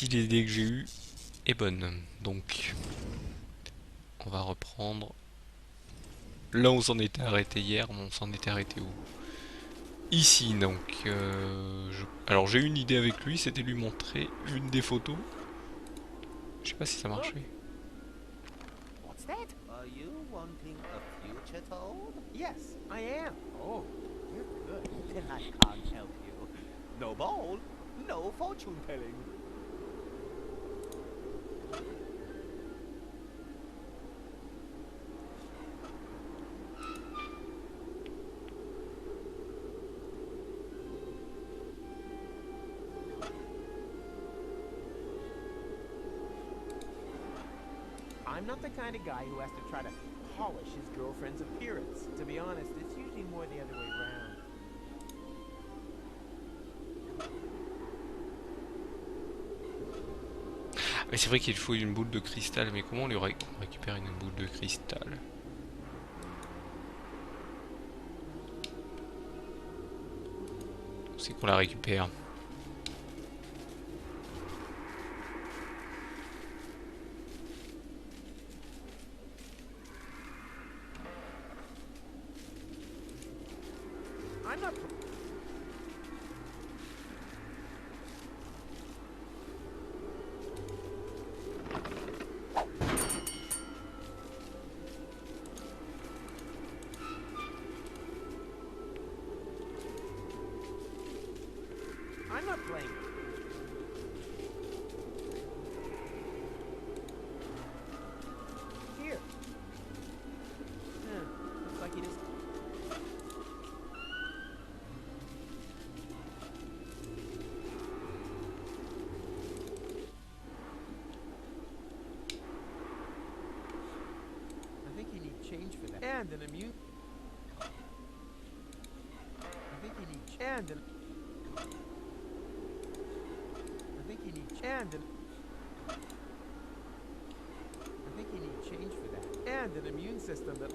si l'idée que j'ai eue est bonne. Donc, on va reprendre là où on s'en était arrêté hier. Mais on s'en était arrêté où? Ici, donc. Alors, j'ai eu une idée avec lui, c'était lui montrer une des photos. Je sais pas si ça marchait. What's that? Are you wanting a future told? Yes, I am. Oh, you're good. Then I can't help you. No ball, no fortune telling. I'm not the kind of guy who has to try to polish his girlfriend's appearance. To be honest, it's usually more the other way around. Mais c'est vrai qu'il faut une boule de cristal, mais comment on lui récupère une boule de cristal? C'est qu'on la récupère. I'm not. I'm not playing. Here. Looks like it is. I think you need change for that. And an immune. I think you need and an. I think you need and an. I think you need change for that. And an immune system that. I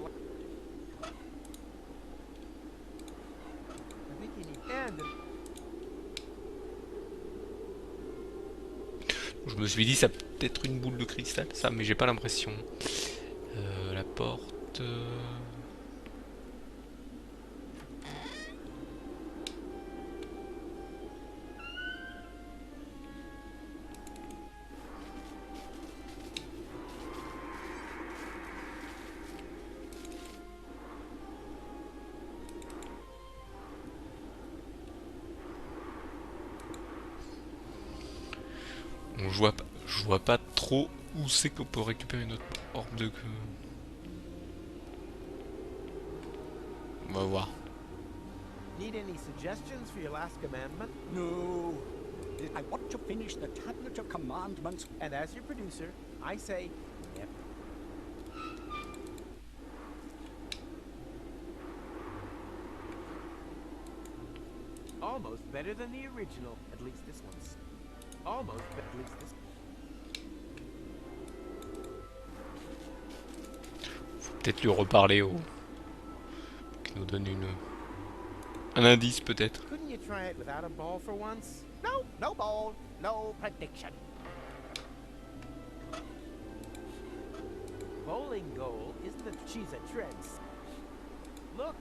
think you need and an. Je me suis dit ça peut être une boule de cristal, ça, mais j'ai pas l'impression. La porte. Bon, je vois pas trop où c'est qu'on peut récupérer notre orbe de. On va voir. Need any suggestions for your last commandment? No. I want to finish the tablet of commandments. And as your producer, I say, yep. Almost better than the original. At least this one's. Almost, but at least this. Faut peut-être lui reparler au. Qui nous donne un indice peut-être. Couldn't you try it without a ball for once? No, no ball, no prediction. Bowling goal isn't that she's a treads. Look,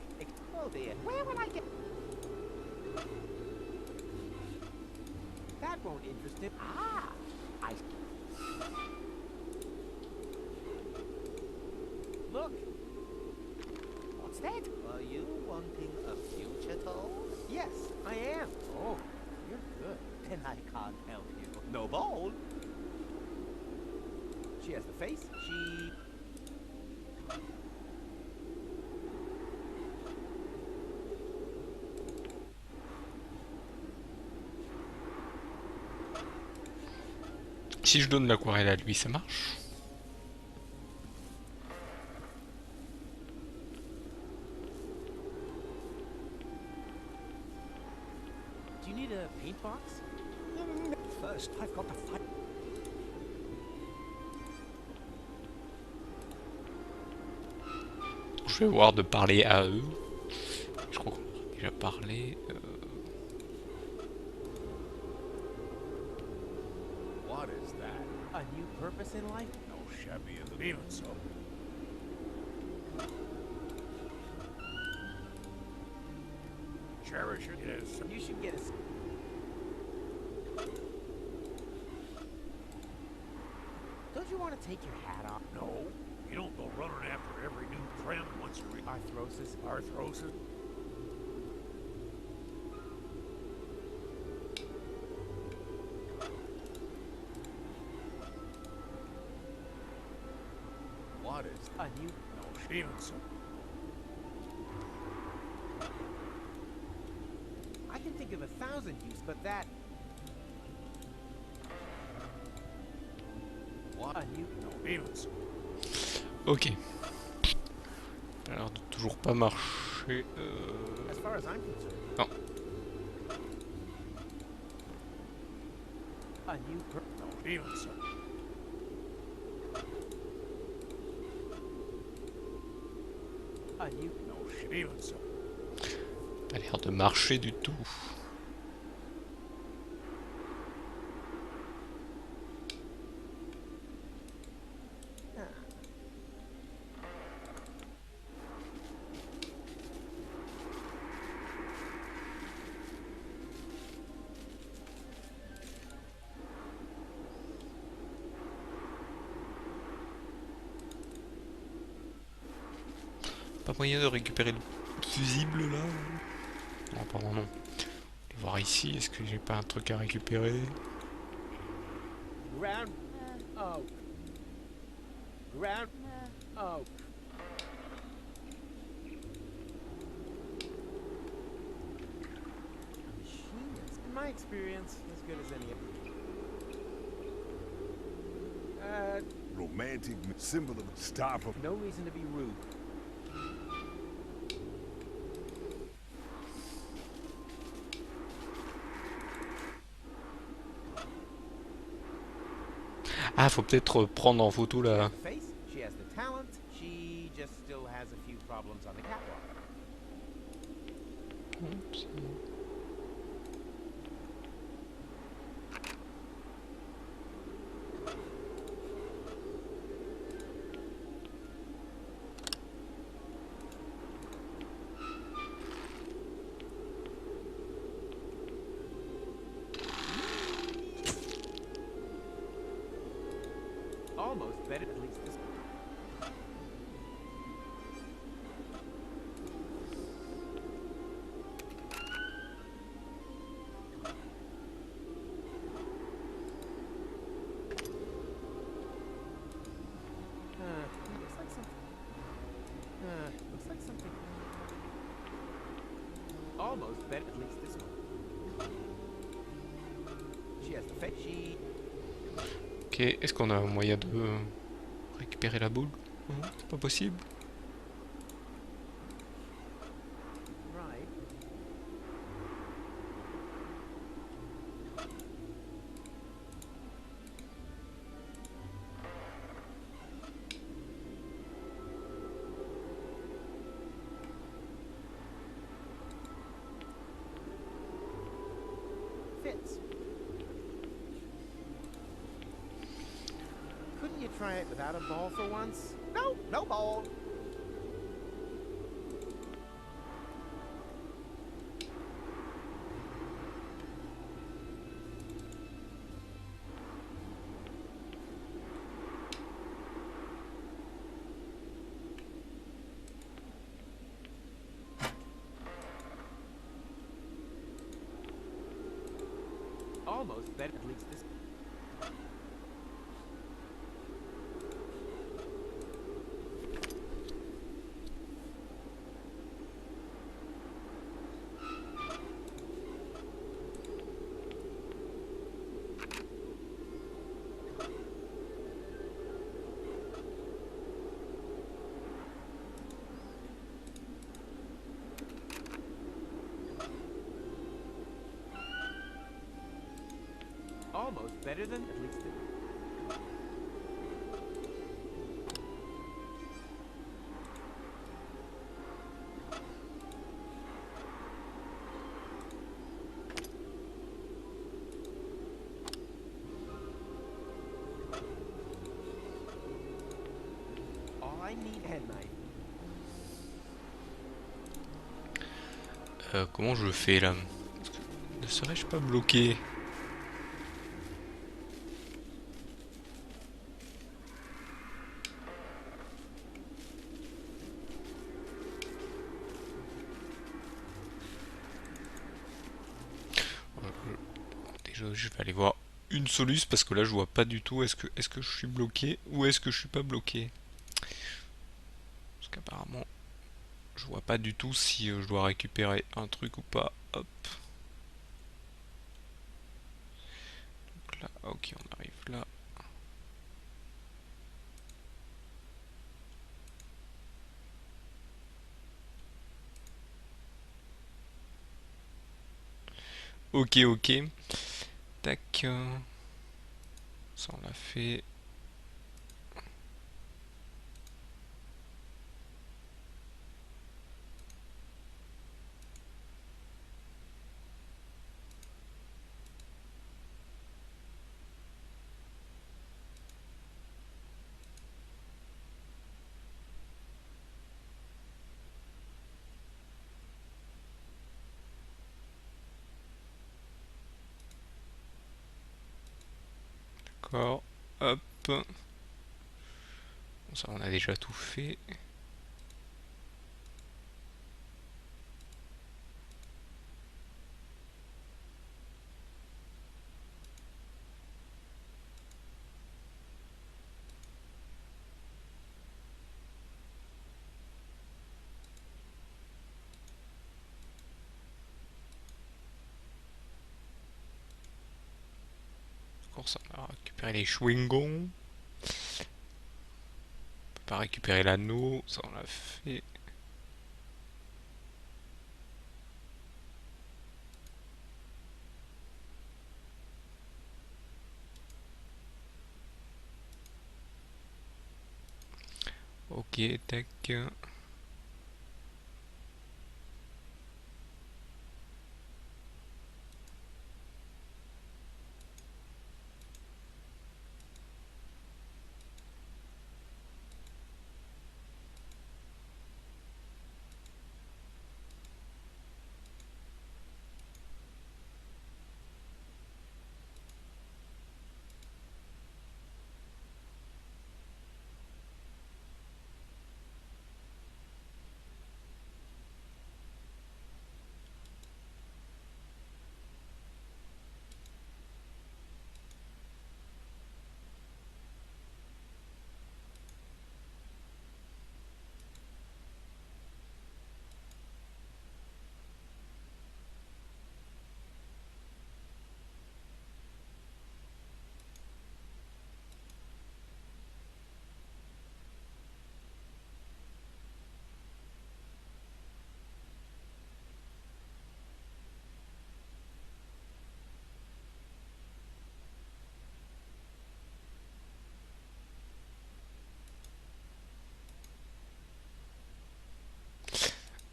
oh dear, where will I get? That won't interest him. Ah, I. Look. What's that? Are you wanting a future told? Yes, I am. Oh, you're good. Then I can't help you. No ball. She has the face. She. Si je donne l'aquarelle à lui, ça marche? Do you need a paint box? First, I've got to find. Je vais voir de parler à eux. Je crois qu'on a déjà parlé. Why What is that? A new purpose in life? No shabby in the even so. Cherish it is. You should get a... Don't you want to take your hat off? No. You don't go running after every new trend once you reach arthrosis. Arthrosis? What is a new... No, Stevenson. I can think of 1,000 use, but that... What a new... No, Stevenson. Ok. Alors de toujours pas marcher. As far as I'm concerned. Non. A new... No, Stevenson. A new... No, Stevenson. Pas l'air de marcher du tout. Pas moyen de récupérer le fusible là? Non, pardon, non. Je vais voir ici, est-ce que j'ai pas un truc à récupérer? Ground. Oh. Ground. Oh. Machine, in my experience, as good as any. Romantic symbol of the star of... No reason to be rude. Ah, faut peut-être prendre en photo là. Face, she has the talent. She just still has a few problems on the catwalk. Oups. Almost better, at least this. Looks like something. Looks like something. Almost better, at least this one. She has the face. She. Ok, est-ce qu'on a un moyen de récupérer la boule? Non, c'est pas possible. Right. Fits. Couldn't you try it without a ball for once? No, no ball. Almost better, at least this. Almost better than at least. need a knife. Comment je fais là? Ne serais-je pas bloqué? Déjà, je vais aller voir une soluce parce que là je vois pas du tout est-ce que je suis bloqué ou est-ce que je suis pas bloqué. Parce qu'apparemment je vois pas du tout si je dois récupérer un truc ou pas. Hop. Donc là, ok, on arrive là. Ok, ok. Tac. Ça on l'a fait. D'accord. Hop. Bon, ça on a déjà tout fait. D'accord, ça on a récupéré les chewing-gums. On peut pas récupérer l'anneau, ça on l'a fait. Ok, tac.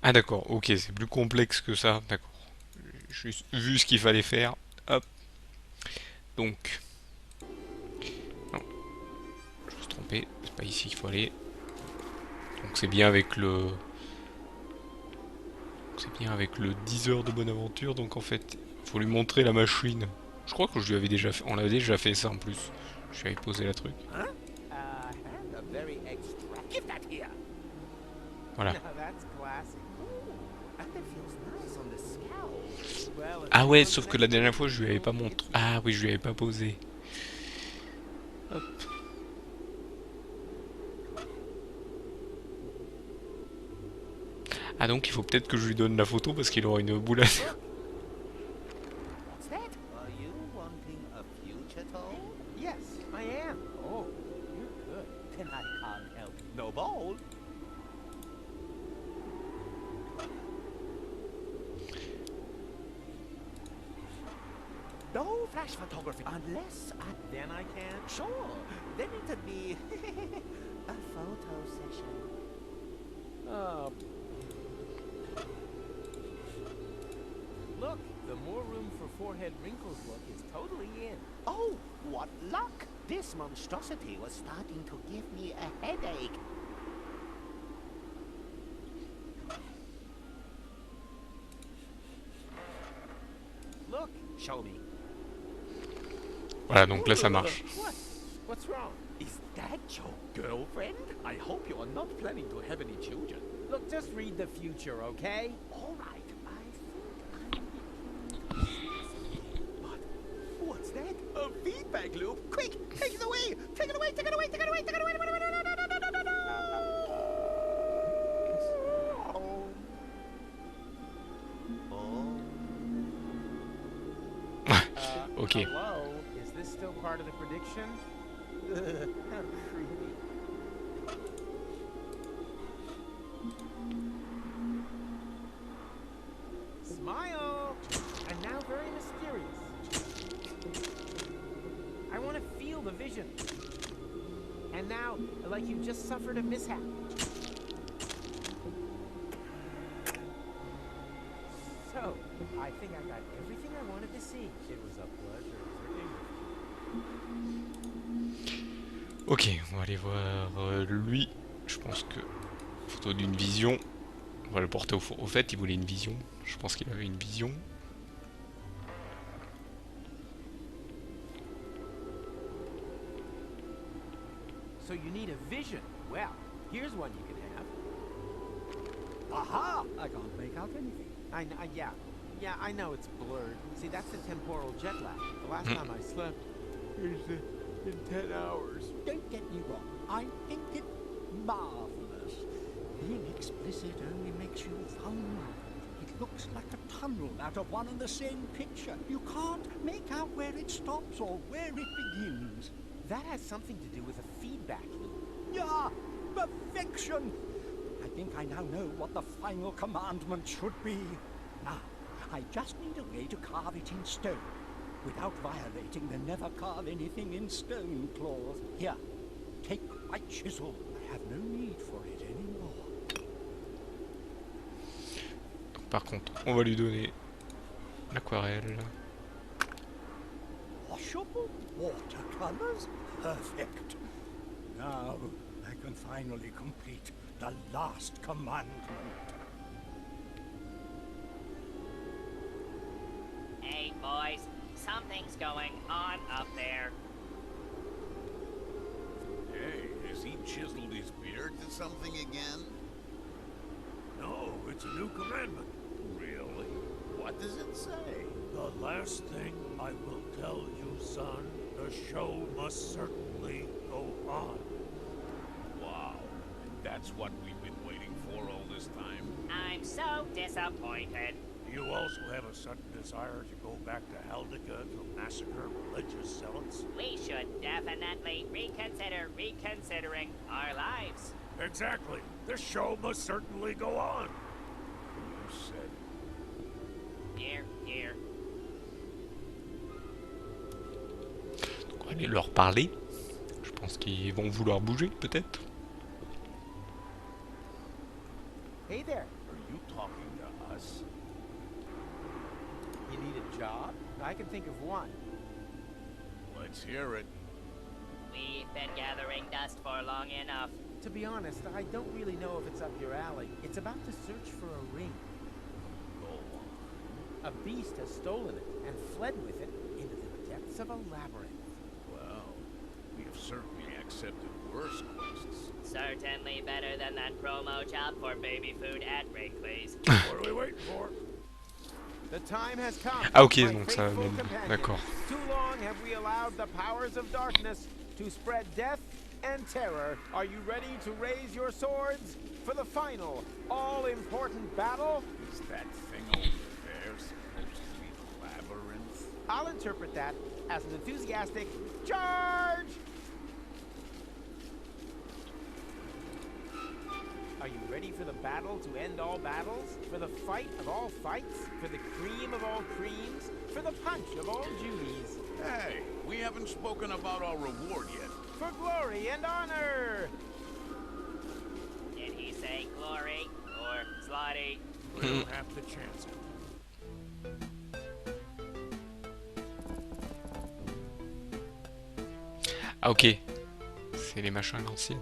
Ah d'accord, ok, c'est plus complexe que ça, d'accord. J'ai juste vu ce qu'il fallait faire. Hop, donc... Non, je me suis trompé, c'est pas ici qu'il faut aller. Donc c'est bien avec le... C'est bien avec le 10 heures de bonne aventure, donc en fait, faut lui montrer la machine. Je crois que je lui avais déjà fait... On avait déjà fait ça en plus. Je lui avais posé la truc. Huh? And a very extra. Give that here. Voilà. Now that's classy. Ooh, and it feels nice on the scalp. Well, if Ah ouais, anyone's sauf que next la dernière fois, to je lui avais pas you, montré. it's Ah me. oui, je lui avais pas posé. Hop. Ah donc il faut peut-être que je lui donne la photo parce qu'il aura une boule à... Look. What's that? Are you wanting a future told? Yes, I am. Oh, you're good. Then I can't help you. No bowl. No flash photography unless then I can. Sure. Then it'd be a photo session. Look, the more room for forehead wrinkles look is totally in. Oh, what luck! This monstrosity was starting to give me a headache. Show me. Voilà, donc là ça marche. What? What's wrong? Is that your girlfriend? I hope you are not planning to have any children. Look, just read the future, okay? All right. But what's that? A feedback loop? Quick, take it away! Take it away! Take it away! Take it away! Take it away! Ok. Hello? Is this still part of the prediction? How creepy. Smile! And now very mysterious. I want to feel the vision. And now, like you just suffered a mishap. So, I think I got everything I wanted to see. It was a pleasure working. Ok, on va aller voir lui. Je pense que photo d'une vision. On va le porter au fait, il voulait une vision. Je pense qu'il avait une vision. So you need a vision. Well, here's one you can have. Aha! I can't make out anything. Yeah, I know it's blurred. See, that's the temporal jet lag. The last time I slept is in 10 hours. Don't get me wrong. I think it marvelous. Being explicit only makes you vulnerable. It looks like a tunnel out of one and the same picture. You can't make out where it stops or where it begins. That has something to do with a feedback loop. Yeah, perfection! I think I now know what the final commandment should be. Now, I just need a way to carve it in stone, without violating the never carve anything in stone clause. Here, take my chisel. I have no need for it anymore. Donc, par contre, on va lui donner l'aquarelle. Washable watercolors? Perfect. Now, I can finally complete the last commandment. Hey, boys. Something's going on up there. Hey, has he chiseled his beard to something again? No, it's a new commandment. Really? What does it say? The last thing I will tell you, son, the show must certainly go on. Wow. And that's what we've been waiting for all this time? I'm so disappointed. Do you also have a sudden desire to go back to Haldika to massacre religious zealots? We should definitely reconsider reconsidering our lives. Exactly. The show must certainly go on. You said Here, here. Donc, on va aller leur parler. Je pense qu'ils vont vouloir bouger, peut-être. Hey there. Are you talking to us? You need a job? I can think of one. Let's hear it. We've been gathering dust for long enough. To be honest, I don't really know if it's up your alley. It's about to search for a ring. Go on. A beast has stolen it and fled with it into the depths of a labyrinth. Well, we have certainly accepted worse quests. Certainly better than that promo job for baby food at Wrigley's. What are we waiting for? The time has come. Ah ok, my donc ça faithful amène. companion. D'accord. Too long have we allowed the powers of darkness to spread death and terror. Are you ready to raise your swords for the final, all-important battle? Is that thing over there supposed to be the labyrinth? I'll interpret that as an enthusiastic charge! Are you ready for the battle to end all battles? For the fight of all fights? For the cream of all creams? For the punch of all Judies? Hey, we haven't spoken about our reward yet. For glory and honor! Did he say glory or slotty? We'll have to chance it. Ah ok. C'est les machins à l'ancienne.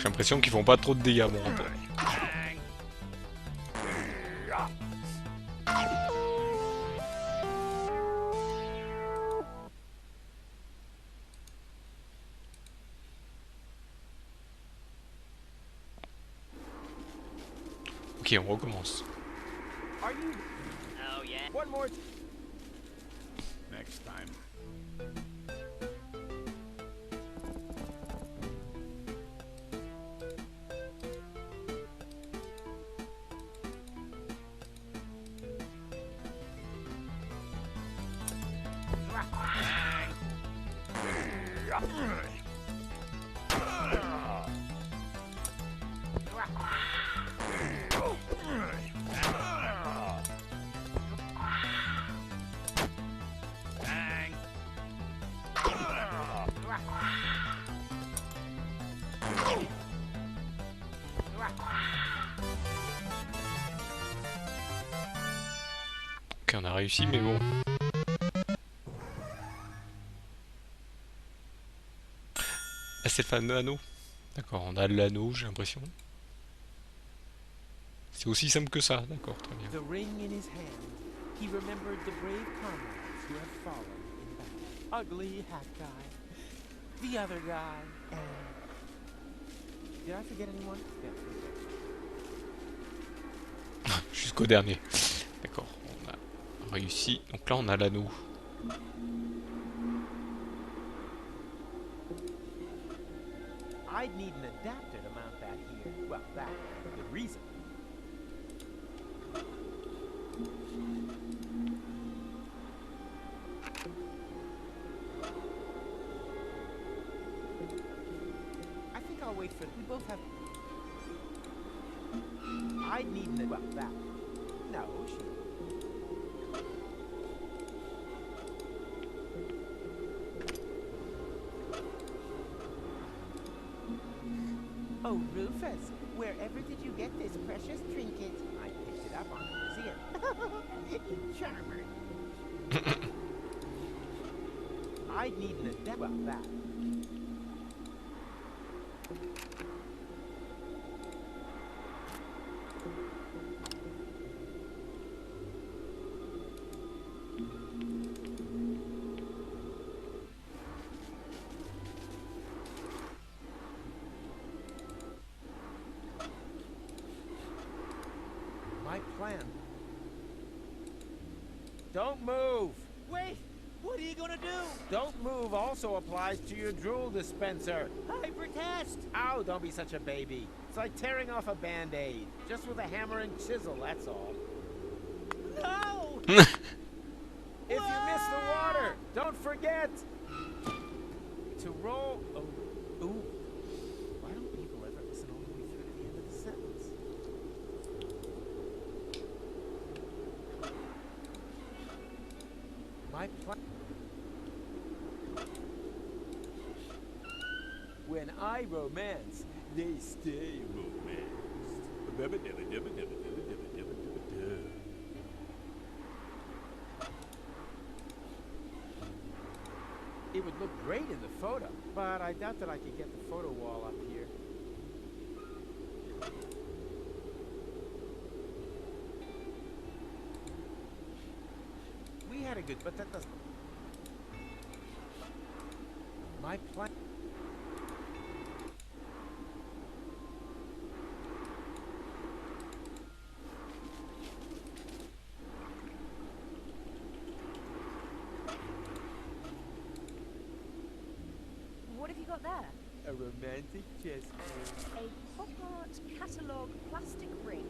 J'ai l'impression qu'ils font pas trop de dégâts, mon rapport. Ok, on recommence. Are you? Oh, yeah. One more. Next time. Ok, on a réussi, mais bon. Ah, c'est le fameux anneau. D'accord, on a l'anneau, j'ai l'impression. C'est aussi simple que ça, d'accord, très bien. The ring in his hand, he remembered the brave comrades who had fallen in battle. Ugly hat guy, the other guy, and... Did I forget anyone? Yeah. Jusqu'au dernier. D'accord, on a réussi. Donc là, on a l'anneau. I'd need an adapter to mount that here. Well, that, for good reason. I think I'll wait for... We both have... I'd need an... Well, that... No, she... Oh, Rufus, wherever did you get this precious trinket? I picked it up on the museum. Charmer. I'd need an adapter. Well, that. My plan. Don't move! Wait! What are you gonna do? Don't move also applies to your drool dispenser. I protest! Ow, don't be such a baby. It's like tearing off a band-aid. Just with a hammer and chisel, that's all. No! If you miss the water, don't forget to roll... Oh, ooh. Why don't people ever listen all the way through to the end of the sentence? My plan... When I romance, they stay romanced. It would look great in the photo, but I doubt that I could get the photo wall up here. We had a good, but that doesn't... My plan... What have you got there? A romantic chessboard. A pop art catalogue plastic ring,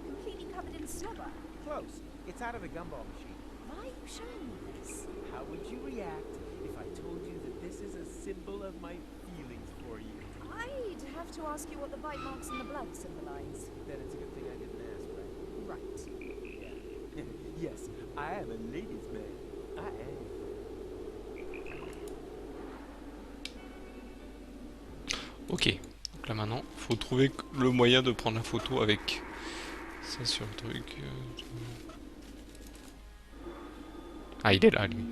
completely covered in slobber. Close. It's out of a gumball machine. Why are you showing me this? How would you react if I told you that this is a symbol of my feelings for you? I'd have to ask you what the bite marks in the blood symbolize. Then it's a good thing I didn't ask, right? Right. Yes, I am a ladies' man. I am. Ok, donc là maintenant, faut trouver le moyen de prendre la photo avec ça sur le truc. Ah, il est là, lui.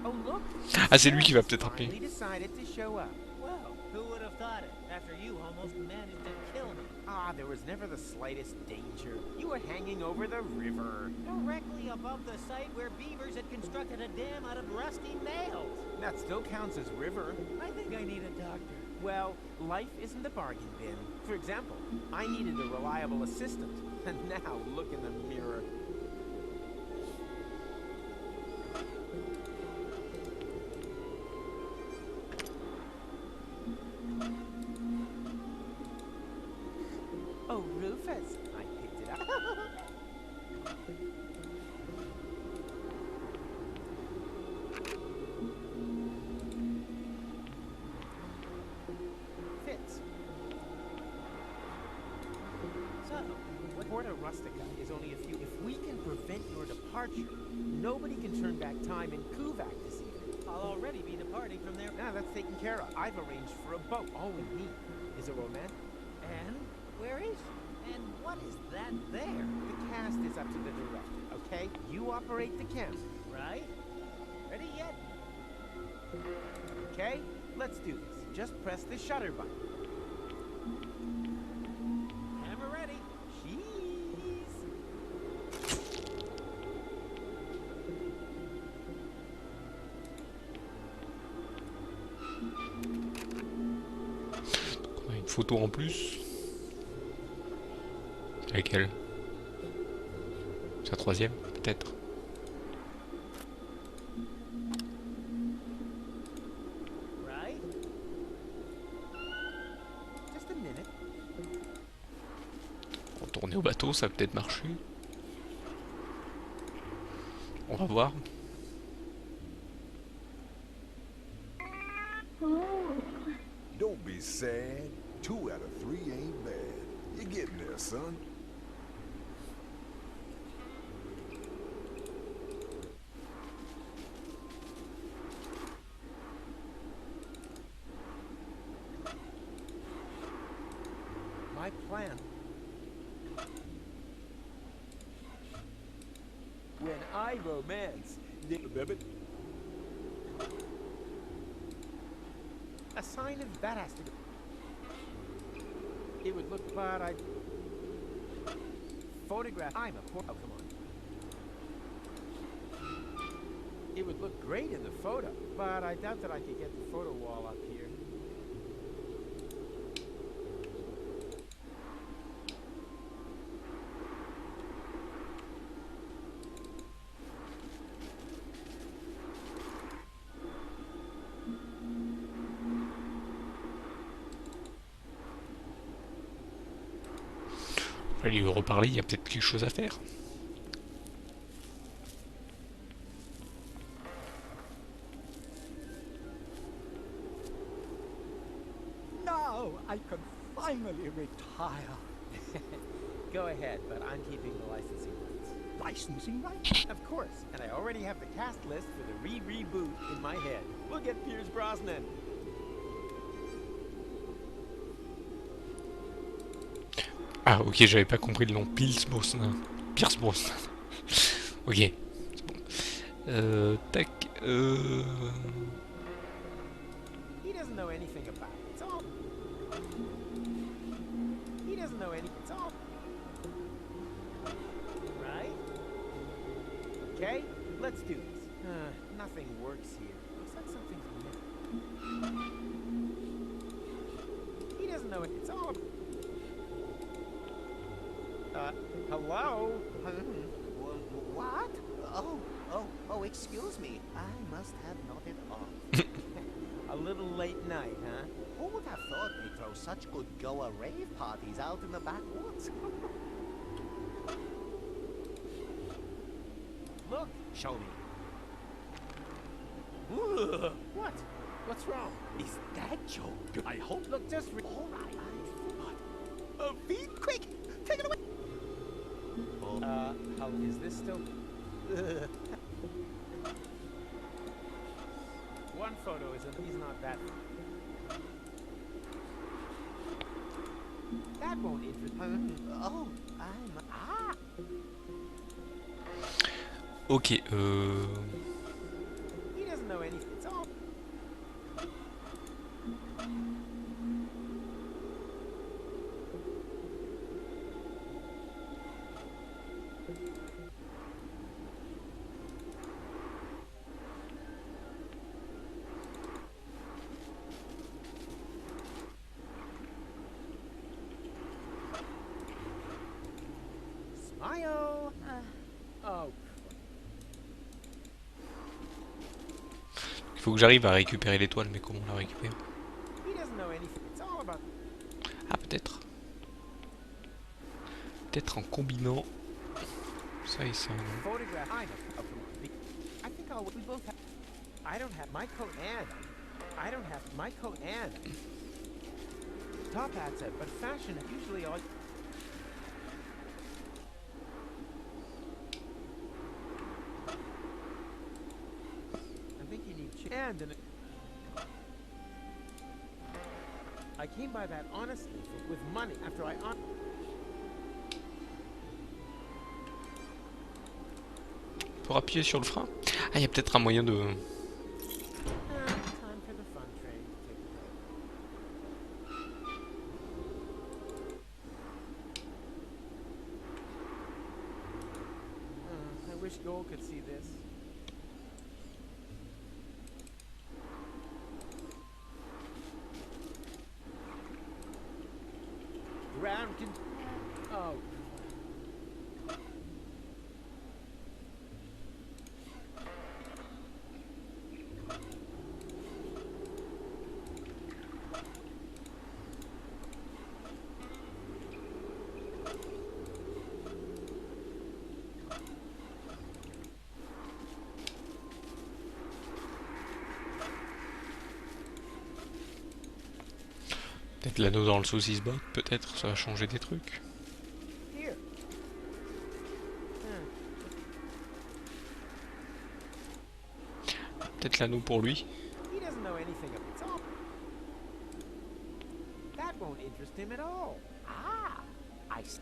Oh, look. Ah, c'est lui qui va peut-être appeler. Finally decided to show up. Well, who would have have thought it, after you almost managed to kill me. Ah, there was never the slightest danger. You were hanging over the river. Directly above the site where beavers had constructed a dam out of rusty nails. That still counts as river. I think I need a doctor. Well, life isn't a bargain bin. For example, I needed a reliable assistant. And now look in the mirror. Oh, Rufus, I picked it up. Fits. So, Porta Rustica is only a few. If we can prevent your departure, nobody can turn back time in Kuvak this evening. I'll already be departing from there. Now that's taken care of. I've arranged for a boat. All we need is a romantic. And where is she? And what is that there? The cast is up to the director, okay? You operate the camera, Right? Ready yet? okay? Let's do this. Just press the shutter button. Camera ready. Cheese. On a une photo en plus. Laquelle? Sa troisième, peut-être. Right? Just a minute. Retourner au bateau, ça va peut-être marcher. On va voir. Don't be sad. 2 out of 3 ain't bad. You're getting there, son. My plan. When I romance, baby. A sign of that has to go. It would look bad. I photograph. I'm a poor. Oh, come on. It would look great in the photo, but I doubt that I could get the photo wall up here. On va lui reparler, il y a peut-être quelque chose à faire. Now I can finally retire. Go ahead, but I'm keeping the licensing rights. Licensing rights? Of course, and I already have the cast list for the reboot in my head. We'll get Pierce Brosnan. Ah ok, j'avais pas compris le nom. Pierce Brosnan. Pierce Brosnan. Ok, c'est bon. Tac. He doesn't know anything about it. It's all. He doesn't know anything. It's all. Right? Okay, let's do this. Nothing works here. Looks like something's missing. He doesn't know it. It's all. Hello? What? Oh, excuse me. I must have nodded off. A little late night, huh? Who would have thought they'd throw such good Goa rave parties out in the backwoods? Look, show me. Ugh, what? What's wrong? Is that Joe? I hope. Look, just. All right, feet, quick! Take it away! How is this still? One photo he's not that. That won't interest. Oh, I'm. Ah! Ok, He doesn't know anything. It's all. faut que j'arrive à récupérer l'étoile, mais comment on la récupère? He doesn't know anything. It's all about. Ah, peut-être. Peut-être en combinant ça et ça, non? Photograph. I know. Oh, come on. I think I'll. We both have. I don't have my coat and. I don't have my coat and. Top hat said, but fashion usually all. I think you need and an. I came by that honestly with money after I. Pour appuyer sur le frein? Ah, il y a peut-être un moyen de... Time for the fun train to take I wish Gold could see this. Ground can. Oh. Peut-être l'anneau dans le saucisse-botte, peut-être, ça va changer des trucs. Here. Peut-être l'anneau pour lui. He doesn't know anything of it. All. That won't interest him at all. Ah, I see.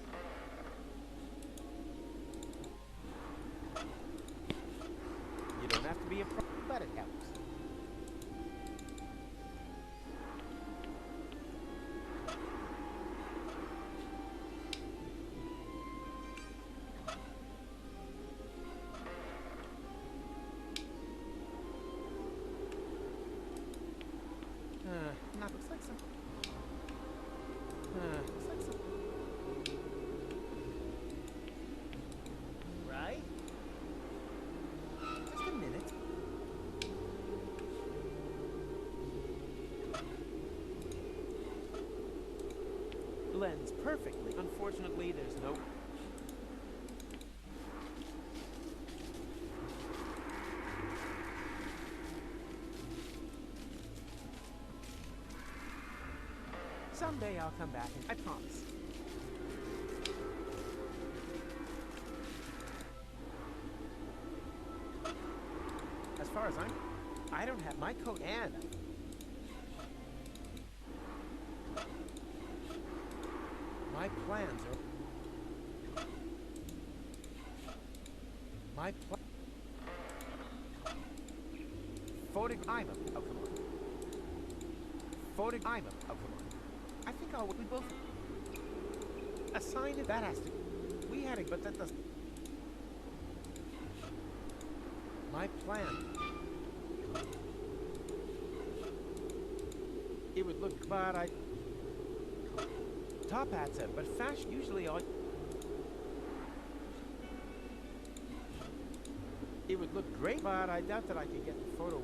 You don't have to be a pro, but it helps. Not looks like some. Looks like some. Right? Just a minute. Blends perfectly. Unfortunately, there's no. Someday I'll come back and I promise. As far as I don't have my coat and my plans are my plan. Photo. I'm a. Oh come on. Photo. I'm a. Oh come on. I think I'll. We both assign it. That has to. We had it, but that doesn't. My plan. It would look, but I. Top hat said, but fashion usually all. It would look great, but I doubt that I could get the photo.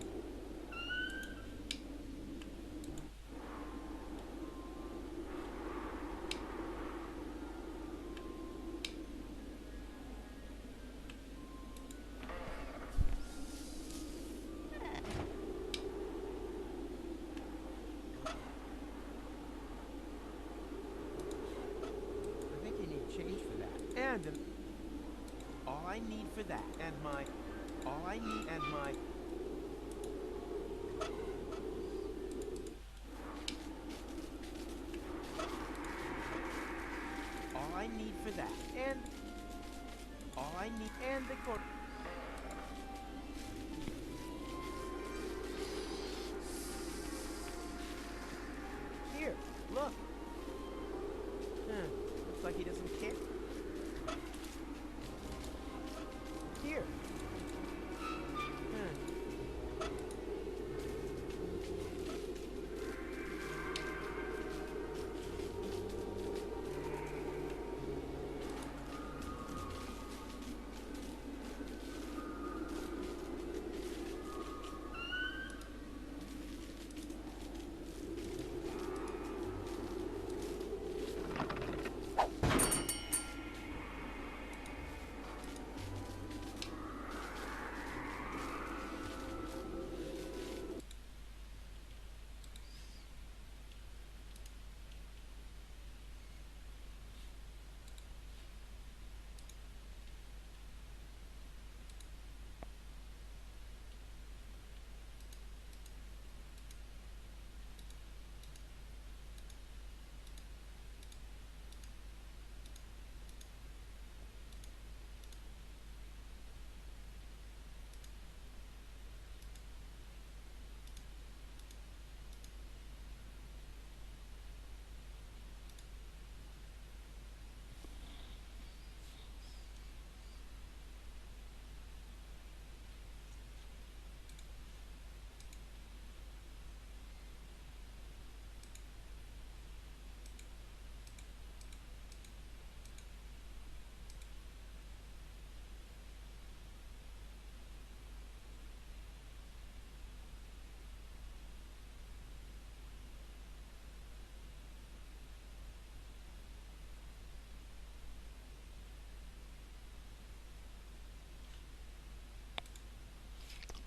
Change for that, and all I need for that, and my, all I need, and my, all I need for that, and all I need, and the court. Here, look. Looks like he doesn't care. Here.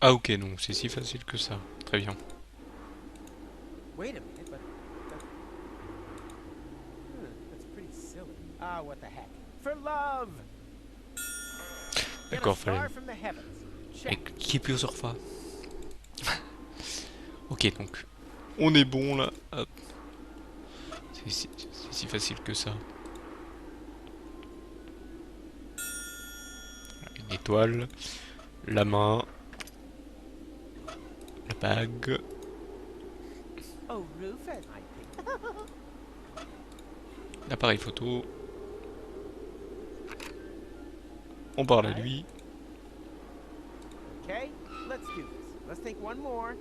Ah ok, donc c'est si facile que ça. Très bien. Wait a minute, but that's pretty silly. Ah, what the heck? For love. Get a D'accord, fallait... star from the heavens. Check. Qui plusieurs fois. Ok, donc on est bon là. Hop. C'est si facile que ça. Une étoile, la main, la bague. Oh, Rufus, I think. L'appareil photo. On parle à lui. Okay, let's do this. Let's take one more.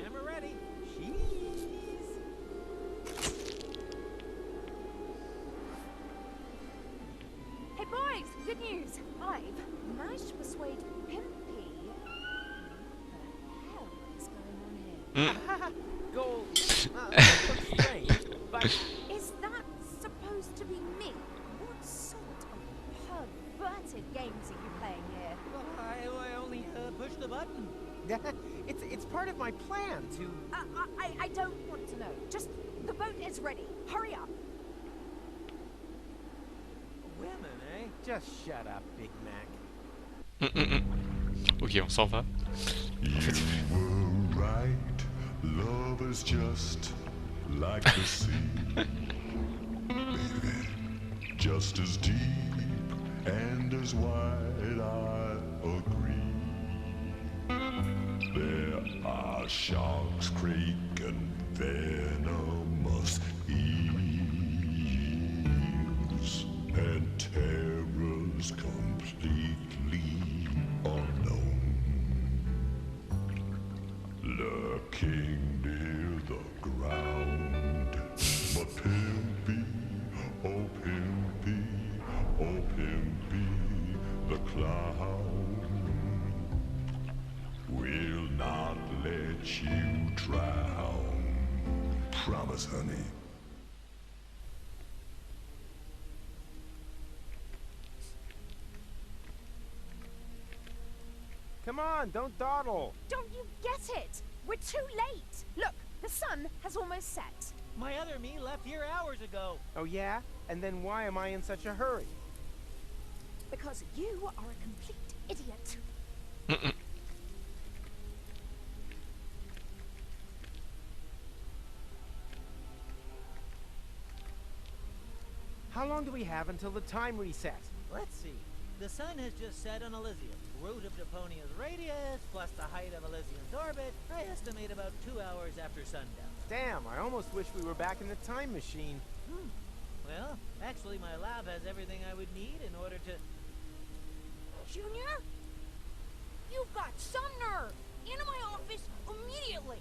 Camera ready. Cheese. Hey boys, good news. I've managed to persuade Pimpy. What the hell is going on here? Gold. Looks strange, but Is that supposed to be me? What sort of perverted games are you playing here? I only pushed the button. it's part of my plan to. I don't want to know. Just, the boat is ready. Hurry up. Women, eh? Just shut up, Big Mac. Ok, on s'en va. You were right. Love is just like the sea. Baby, just as deep and as wide, I agree. There are sharks, crake, and venomous eels, and terrors completely unknown, lurking near the ground. But Pimpy, oh Pimpy, oh Pimpy, the clown will not let you drown. Promise, honey. Come on, don't dawdle. Don't you get it? We're too late. Look, the sun has almost set. My other me left here hours ago. Oh yeah? And then why am I in such a hurry? Because you are a complete idiot. How long do we have until the time resets? Let's see. The sun has just set on Elysium. Root of Deponia's radius, plus the height of Elysium's orbit, I estimate about 2 hours after sundown. Damn, I almost wish we were back in the time machine. Well, actually my lab has everything I would need in order to... Junior? You've got some nerve. Into my office immediately.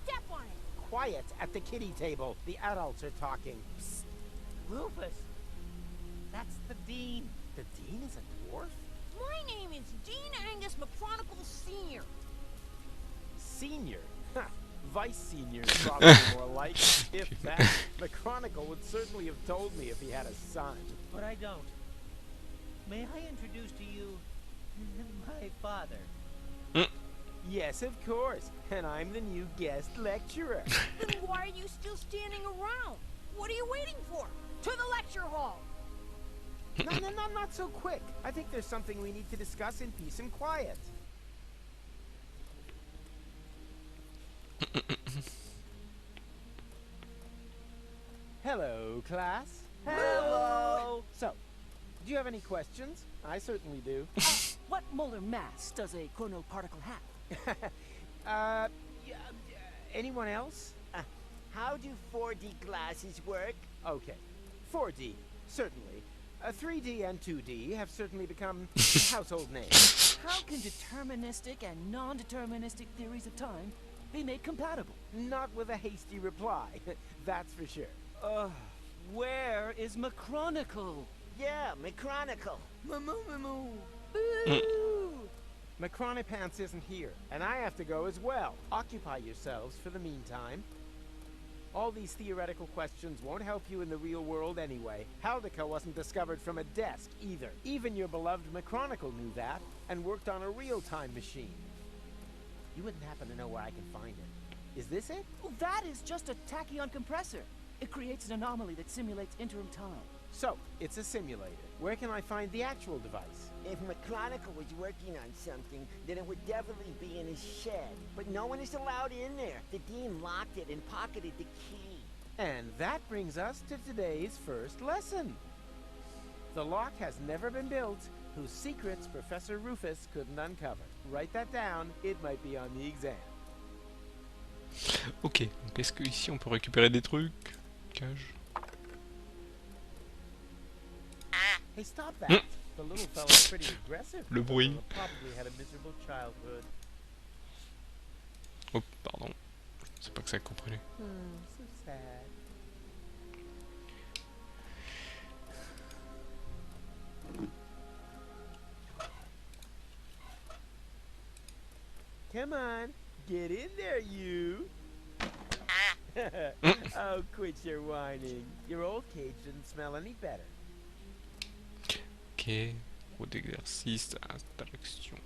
Step on it. Quiet at the kiddie table. The adults are talking. Psst. Rufus! That's the Dean. The Dean is a dwarf? My name is Dean Angus McChronicle Sr. Senior? Ha! Vice Senior is probably more like. If that, the Chronicle would certainly have told me if he had a son. But I don't. May I introduce to you my father? Yes, of course. And I'm the new guest lecturer. Then why are you still standing around? What are you waiting for? To the lecture hall! No, not so quick. I think there's something we need to discuss in peace and quiet. Hello, class. Hello! So, do you have any questions? I certainly do. What molar mass does a chronoparticle have? Anyone else? How do 4D glasses work? Okay. 4D, certainly. 3D and 2D have certainly become household names. How can deterministic and non-deterministic theories of time be made compatible? Not with a hasty reply, that's for sure. Where is Machronicle? Yeah, Machronicle. Boo! Macronipants isn't here, and I have to go as well. Occupy yourselves for the meantime. All these theoretical questions won't help you in the real world anyway. Heldica wasn't discovered from a desk either. Even your beloved Machronicle knew that and worked on a real-time machine. You wouldn't happen to know where I can find it. Is this it? Oh, that is just a tachyon compressor. It creates an anomaly that simulates interim time. So, it's a simulator. Where can I find the actual device? If Machronicle was working on something, then it would definitely be in his shed. But no one is allowed in there. The Dean locked it and pocketed the key. And that brings us to today's first lesson. The lock has never been built whose secrets Professor Rufus couldn't uncover. Write that down, it might be on the exam. Ok, donc est-ce que ici on peut récupérer des trucs? Cage. Hey, stop that! The little fella's pretty aggressive. Le bruit. Probably had a miserable childhood. Oh, pardon. C'est pas que ça comprenait. So sad. Come on, get in there, you! Oh, quit your whining. Your old cage didn't smell any better. Ok, roue d'exercice, interaction.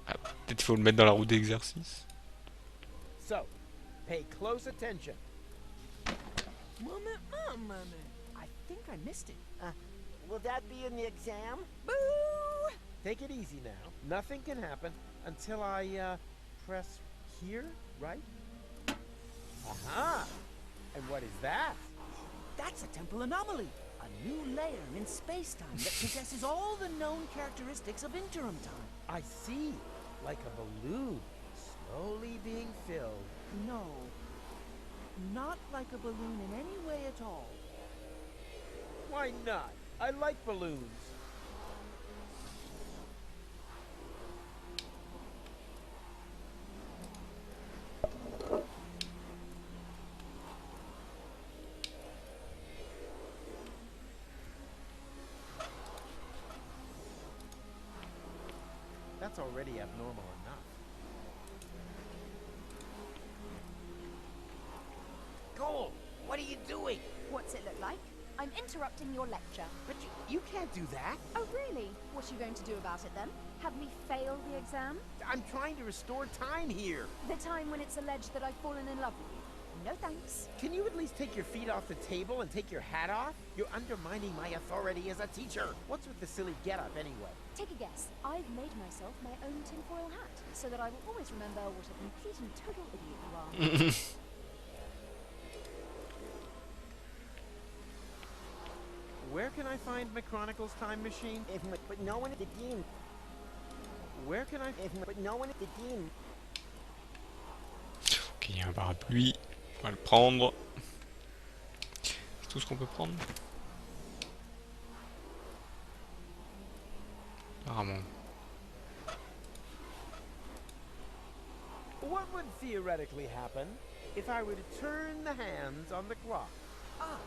Ah, peut-être il faut le mettre dans la roue d'exercice. So, pay close attention. Moment, I think I missed it. Will that be in the exam? Boo! Take it easy now. Nothing can happen until I, press here, right? Aha! And what is that? That's a temporal anomaly. A new layer in space-time that possesses all the known characteristics of interim time. I see. Like a balloon, slowly being filled. No. Not like a balloon in any way at all. Why not? I like balloons. That's already abnormal enough. Cole, what are you doing? What's it look like? I'm interrupting your lecture. But you can't do that. Oh, really? What are you going to do about it then? Have me fail the exam? I'm trying to restore time here. The time when it's alleged that I've fallen in love with you? No thanks. Can you at least take your feet off the table and take your hat off? You're undermining my authority as a teacher. What's with the silly getup anyway? Take a guess. I've made myself my own tinfoil hat, so that I will always remember what a complete and total idiot you are. Where can I find Machronicle's time machine? But no one at the Dean. Where can I? But no one at the Dean. Ok, il y a un parapluie. On va le prendre. C'est tout ce qu'on peut prendre? Apparemment. What would theoretically happen if I were to turn the hands on the clock? Ah,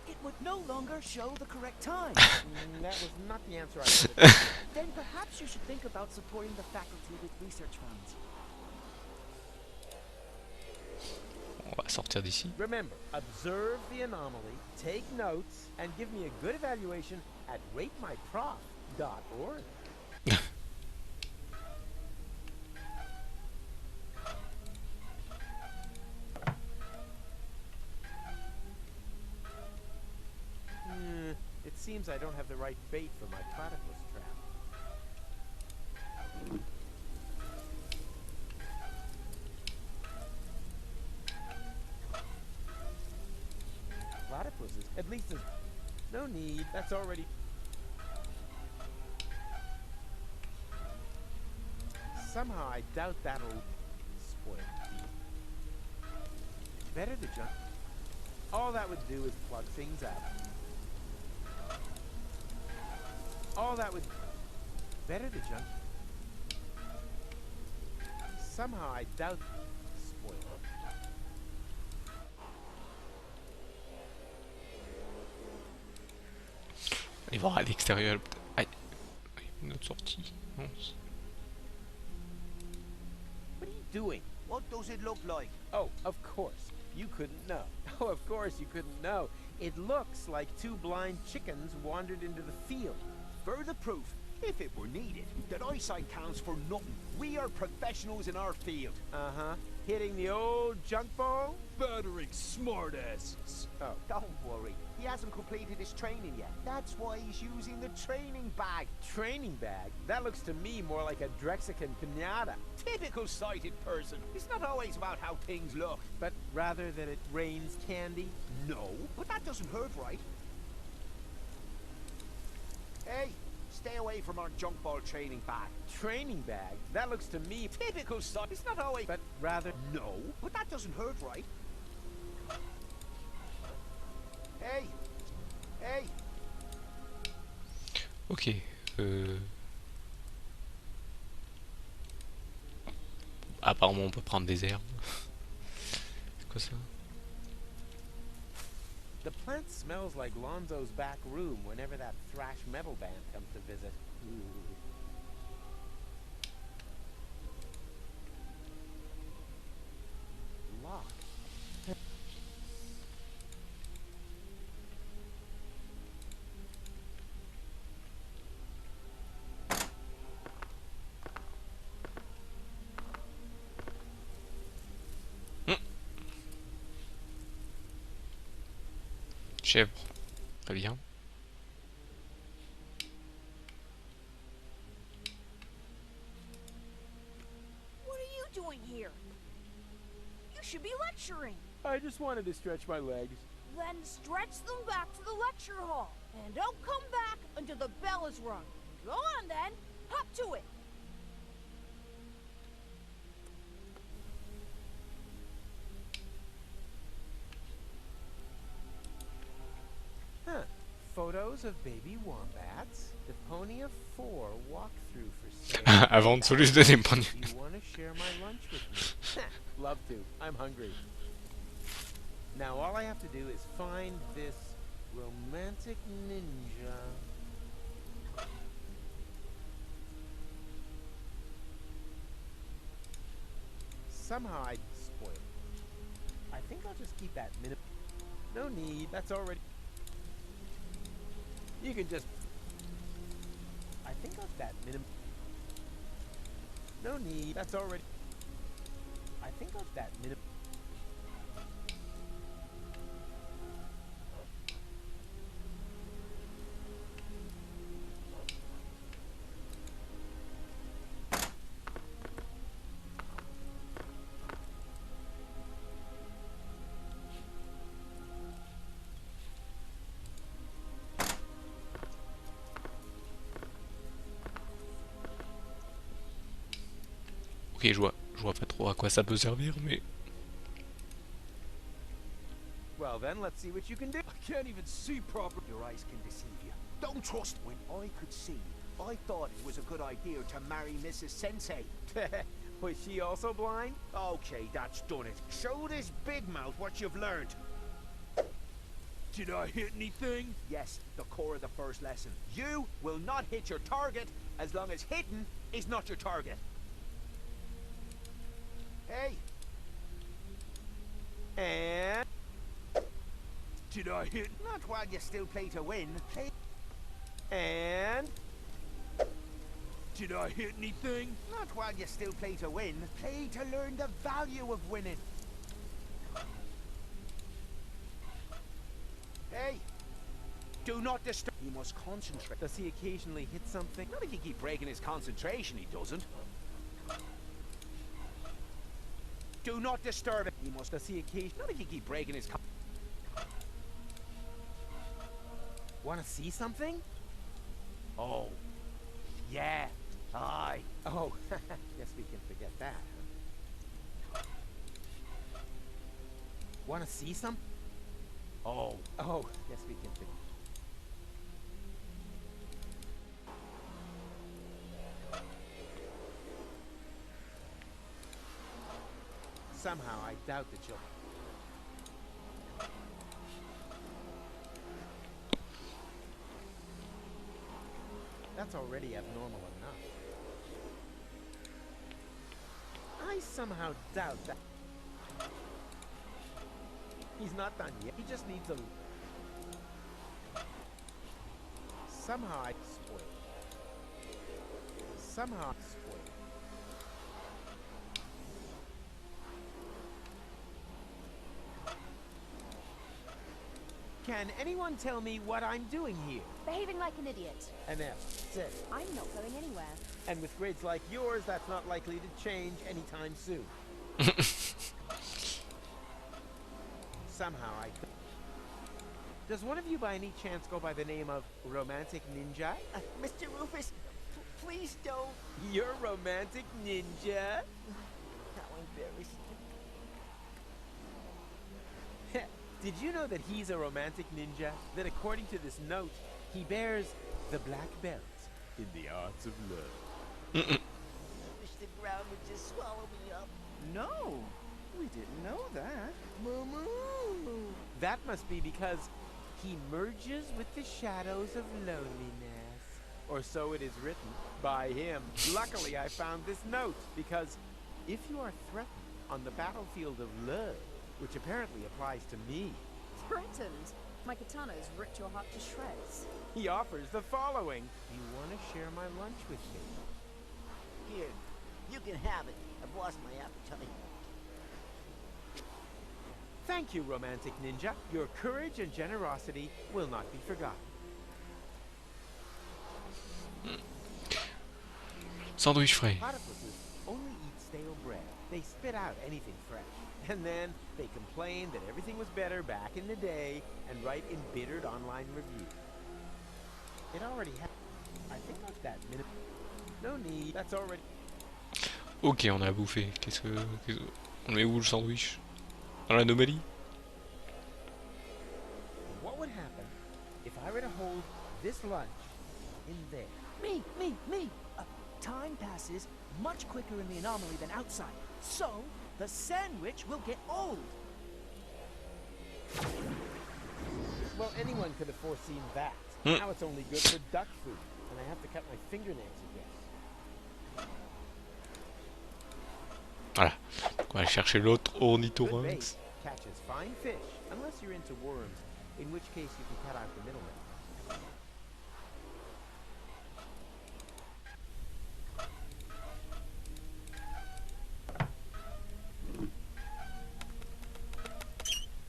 it would no longer show the correct time. That was not the answer I wanted. Then perhaps you should think about supporting the faculty with research funds. On va sortir d'ici. Remember, observe the anomaly, take notes, and give me a good evaluation at ratemyprof.org. It seems I don't have the right bait for my platypus trap. Platypuses, at least there's no need, that's already... Somehow I doubt that'll spoil the better to jump. All that would do is plug things up. All that would... Better to jump. Somehow I doubt... Spoil. Allez voir à l'extérieur. Aïe. Une autre sortie. Non. What are you doing? What does it look like? Oh, of course. You couldn't know. Oh, of course you couldn't know. It looks like two blind chickens wandered into the field. Further proof, if it were needed, that eyesight counts for nothing. We are professionals in our field. Uh-huh. Hitting the old junk ball? Battering smartasses. Oh. Don't worry. He hasn't completed his training yet. That's why he's using the training bag. Training bag? That looks to me more like a Drexican pinata. Typical sighted person. It's not always about how things look. But rather that it rains candy? No, but that doesn't hurt, right? Hey, stay away from our junk ball training bag. Training bag? That looks to me typical sight. It's not always... But rather... No, but that doesn't hurt, right? Hey! Hey! Ok. Apparemment on peut prendre des herbes. C'est quoi ça? The plant smells like Lonzo's back room whenever that thrash metal band comes to visit. Locked. Chèvre. Très bien. What are you doing here? You should be lecturing. I just wanted to stretch my legs. Then stretch them back to the lecture hall. And don't come back until the bell is rung. Go on then. Hop to it. Huh. Photos of baby wombats. Deponia 4 walkthrough for sale. Avant de se lui donner pas. You want to share my lunch with me? Love to. I'm hungry. Now all I have to do is find this romantic ninja. Somehow I spoil it. I think I'll just keep that minute. No need. That's already. You can just. I think I'll that minimum. No need. That's already. I think I'll that minimum. Ok, je vois pas trop à quoi ça peut servir, mais... Well then, let's see what you can do. I can't even see properly. Your eyes can deceive you. Don't trust. When I could see, I thought it was a good idea to marry Mrs. Sensei. Was she also blind? Okay, that's done it. Show this big mouth what you've learned. Did I hit anything? Yes, the core of the first lesson. You will not hit your target as long as hitting is not your target. Hey! And... Did I hit? Not while you still play to win. Hey! And... Did I hit anything? Not while you still play to win. Play to learn the value of winning. Hey! Do not disturb. He must concentrate. Does he occasionally hit something? Not if you keep breaking his concentration, he doesn't. Do not disturb it. He must. Does he occasionally? Not if you keep breaking his. Want to see something? Oh. Yeah. Aye. Oh, guess we can forget that, huh? Want to see some? Oh. Oh, guess we can forget. Somehow I doubt that you'll... That's already abnormal enough. I somehow doubt that... He's not done yet. He just needs a... Somehow I spoiled. Somehow I spoiled. Can anyone tell me what I'm doing here? Behaving like an idiot. An F. Sit. I'm not going anywhere. And with grades like yours, that's not likely to change anytime soon. Somehow I could. Does one of you by any chance go by the name of Romantic Ninja? Mr. Rufus, please don't. You're Romantic Ninja? How embarrassing. Did you know that he's a romantic ninja? That according to this note, he bears the black belt in the arts of love. I wish the ground would just swallow me up. No, we didn't know that. Moo. That must be because he merges with the shadows of loneliness. Or so it is written by him. Luckily, I found this note because if you are threatened on the battlefield of love, which apparently applies to me. Threatened? My katana's ripped your heart to shreds. He offers the following. You want to share my lunch with me? Here, you can have it. I've lost my appetite. Thank you, Romantic Ninja. Your courage and generosity will not be forgotten. Sandwich frais. Platypuses only eat stale bread. They spit out anything fresh. And then they complain that everything was better back in the day and write embittered online reviews. It already happened. I think like that minute. No need. That's already... Ok, on a bouffé. On met où le sandwich? Dans l'anomalie? What would happen if I were to hold this lunch in there? Me! Time passes much quicker in the anomaly than outside. So, the sandwich will get old. Well, anyone could have foreseen that. Now it's only good for duck food, and I have to cut my fingernails again. Voilà. Donc on va aller chercher l'autre Good ornithorynx. bait catches fine fish, unless you're into worms, in which case you can cut out the middleman.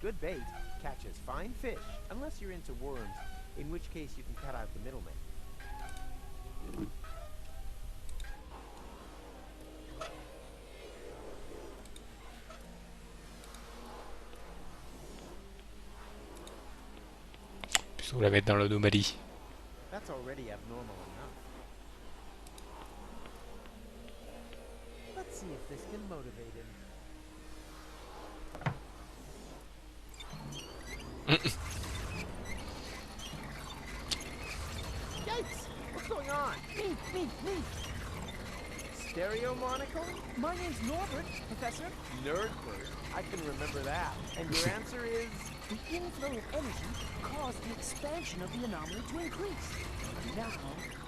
Good bait catches fine fish, unless you're into worms, in which case you can cut out the middleman. Plutôt la mettre dans l'anomalie. That's already abnormal enough. Let's see if this can motivate him. Yikes! What's going on? Me! Stereo monocle? My name's Norbert, Professor. Nerdbird. I can remember that. And your answer is? The inflow of energy caused the expansion of the anomaly to increase. Now,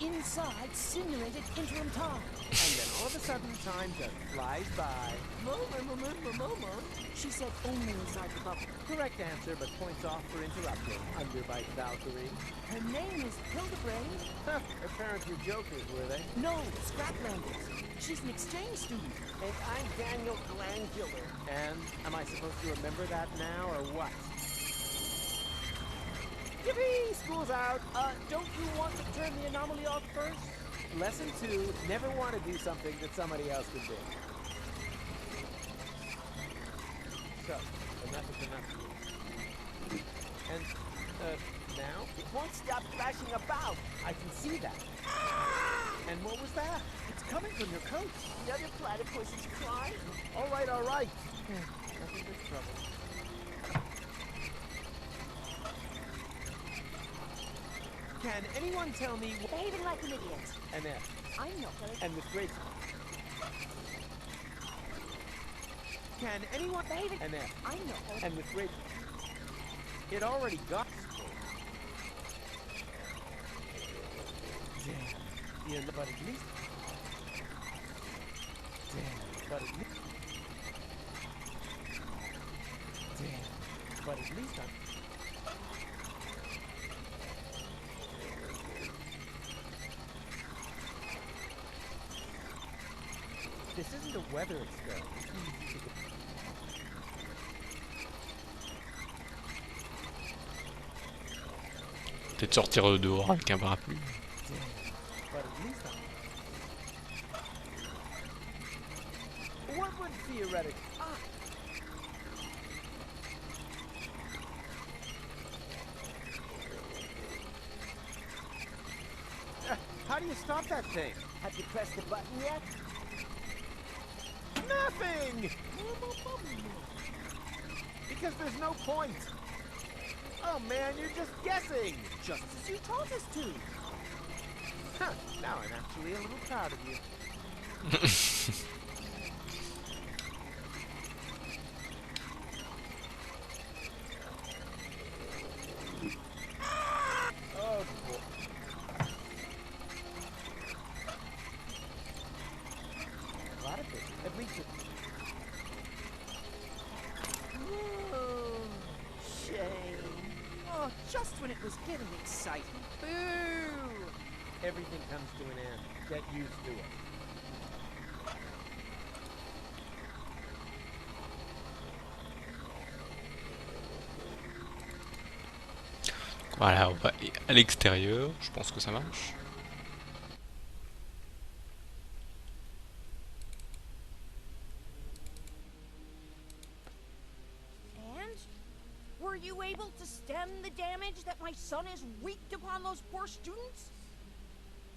inside simulated interim time. And then all of a sudden, time just flies by. Mama. She said only inside the bubble. Correct answer, but points off for interrupting. Underbite Valkyrie. Her name is Hildebrand. Huh, her parents were jokers, were they? No, Scraplanders. She's an exchange student. And I'm Daniel Glandular. And am I supposed to remember that now, or what? Yippee! School's out! Don't you want to turn the anomaly off first? Lesson 2, never want to do something that somebody else could do. So, enough is enough. And, now? It won't stop thrashing about. I can see that. And what was that? It's coming from your coat. The other platypus is crying. All right. Nothing but trouble. Can anyone tell me what... Behaving like an idiot. An F. I'm not going. And with great... Can anyone... Behaving... An F. I'm not going. And with great... It already got... Damn. Yeah, but at least... Damn. But at least... Damn. But at least I'm... This isn't a weather experiment. Peut-être sortir dehors avec un parapluie. But at least I'm... What would theoretic... How do you stop that thing? Have you pressed the button yet? Nothing! Because there's no point. Oh man, you're just guessing! Just as you taught us to. Huh, now I'm actually a little proud of you. Oh boy. A lot of things. At least it... Shame. Oh, just when it was getting exciting. Boo! Everything comes to an end. Get used to it. Voilà, on va à l'extérieur, je pense que ça marche. And? Were you able to stem the damage that my son has wreaked upon those poor students?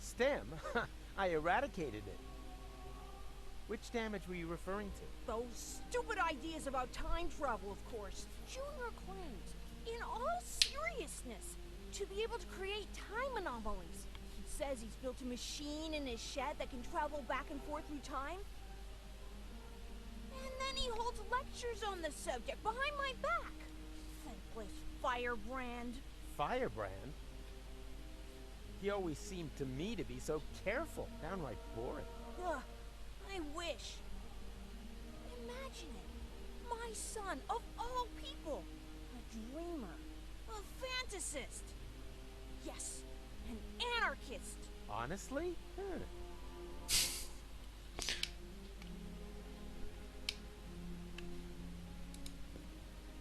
Stem? I eradicated it. Which damage were you referring to? Those stupid ideas about time travel, of course. Junior claims, in all seriousness, to be able to create time anomalies. He says he's built a machine in his shed that can travel back and forth through time. And then he holds lectures on the subject behind my back. Thankless firebrand. Firebrand? He always seemed to me to be so careful. Downright boring. Ugh, I wish. Imagine it. My son, of all people. A dreamer. A fantasist. Yes, an anarchist. Honestly?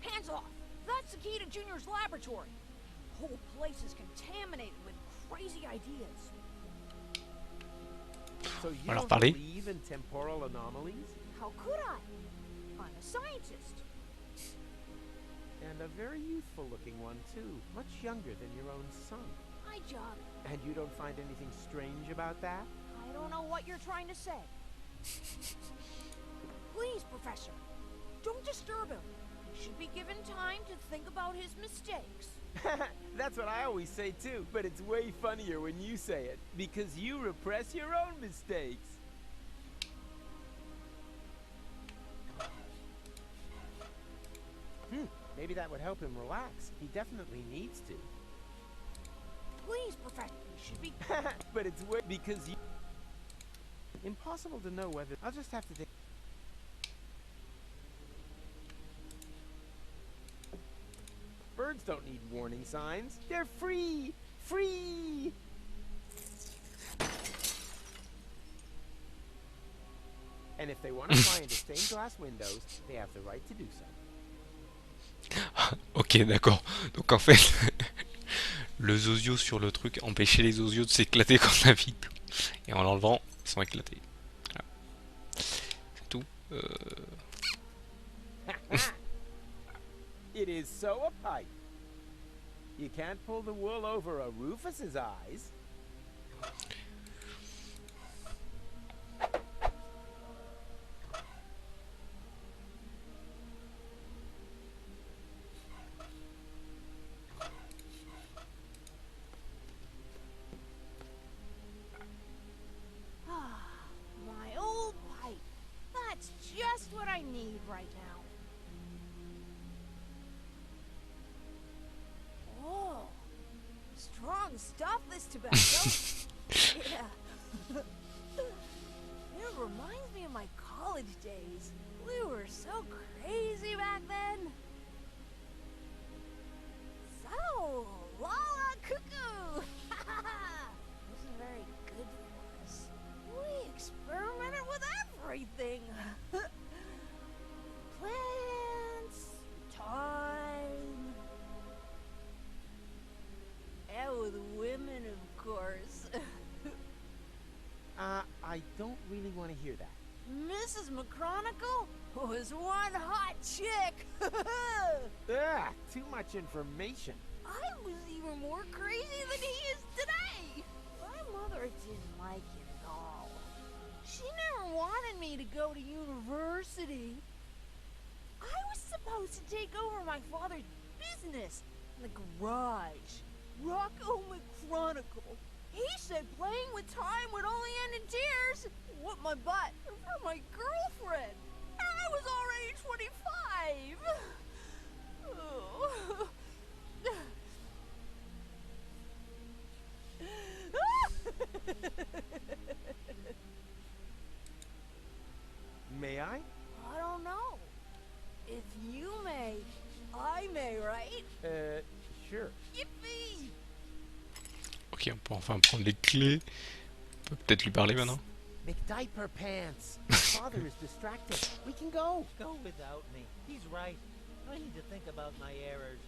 Hands off. That's the key to Junior's laboratory. The whole place is contaminated with crazy ideas. So you Alors, don't parlez. believe in temporal anomalies? How could I? I'm a scientist. And a very youthful looking one, too. Much younger than your own son. I jog. And you don't find anything strange about that? I don't know what you're trying to say. Please, Professor, don't disturb him. He should be given time to think about his mistakes. That's what I always say too, but it's way funnier when you say it, because you repress your own mistakes. Maybe that would help him relax. He definitely needs to. Please, Professor, he should be... But it's way... because you... Impossible to know whether... I'll just have to take... Birds don't need warning signs. They're free! Free! And if they want to fly into stained glass windows, they have the right to do so. Ok, d'accord. Donc en fait, le zozio sur le truc empêchait les zosios de s'éclater quand la vitre. Et en l'enlevant, ils sont éclatés. Voilà. C'est tout. It is so uptight. You can't pull the wool over a Rufus's eyes. My old pipe. That's just what I need right now. Oh, strong stuff, this tobacco. Yeah. It reminds me of my college days. We were so crazy back then. Lala cuckoo! This is very good for us. We experimented with everything. Plants, time, and with women, of course. I don't really want to hear that. Mrs. McChronicle was one hot chick. Too much information. I was even more crazy than he is today. My mother didn't like it at all. She never wanted me to go to university. I was supposed to take over my father's business, the garage. Rocco McChronicle. He said playing with time would only end in tears. What my butt for my girlfriend. I was already 25. Oh. May I? I don't know. If you may, I may, right? Sure. Yippee! Ok, on peut enfin prendre les clés. On peut peut-être lui parler maintenant. McDiaper pants. Father is distracted. We can go. Go without me. He's right. I need to think about my errors.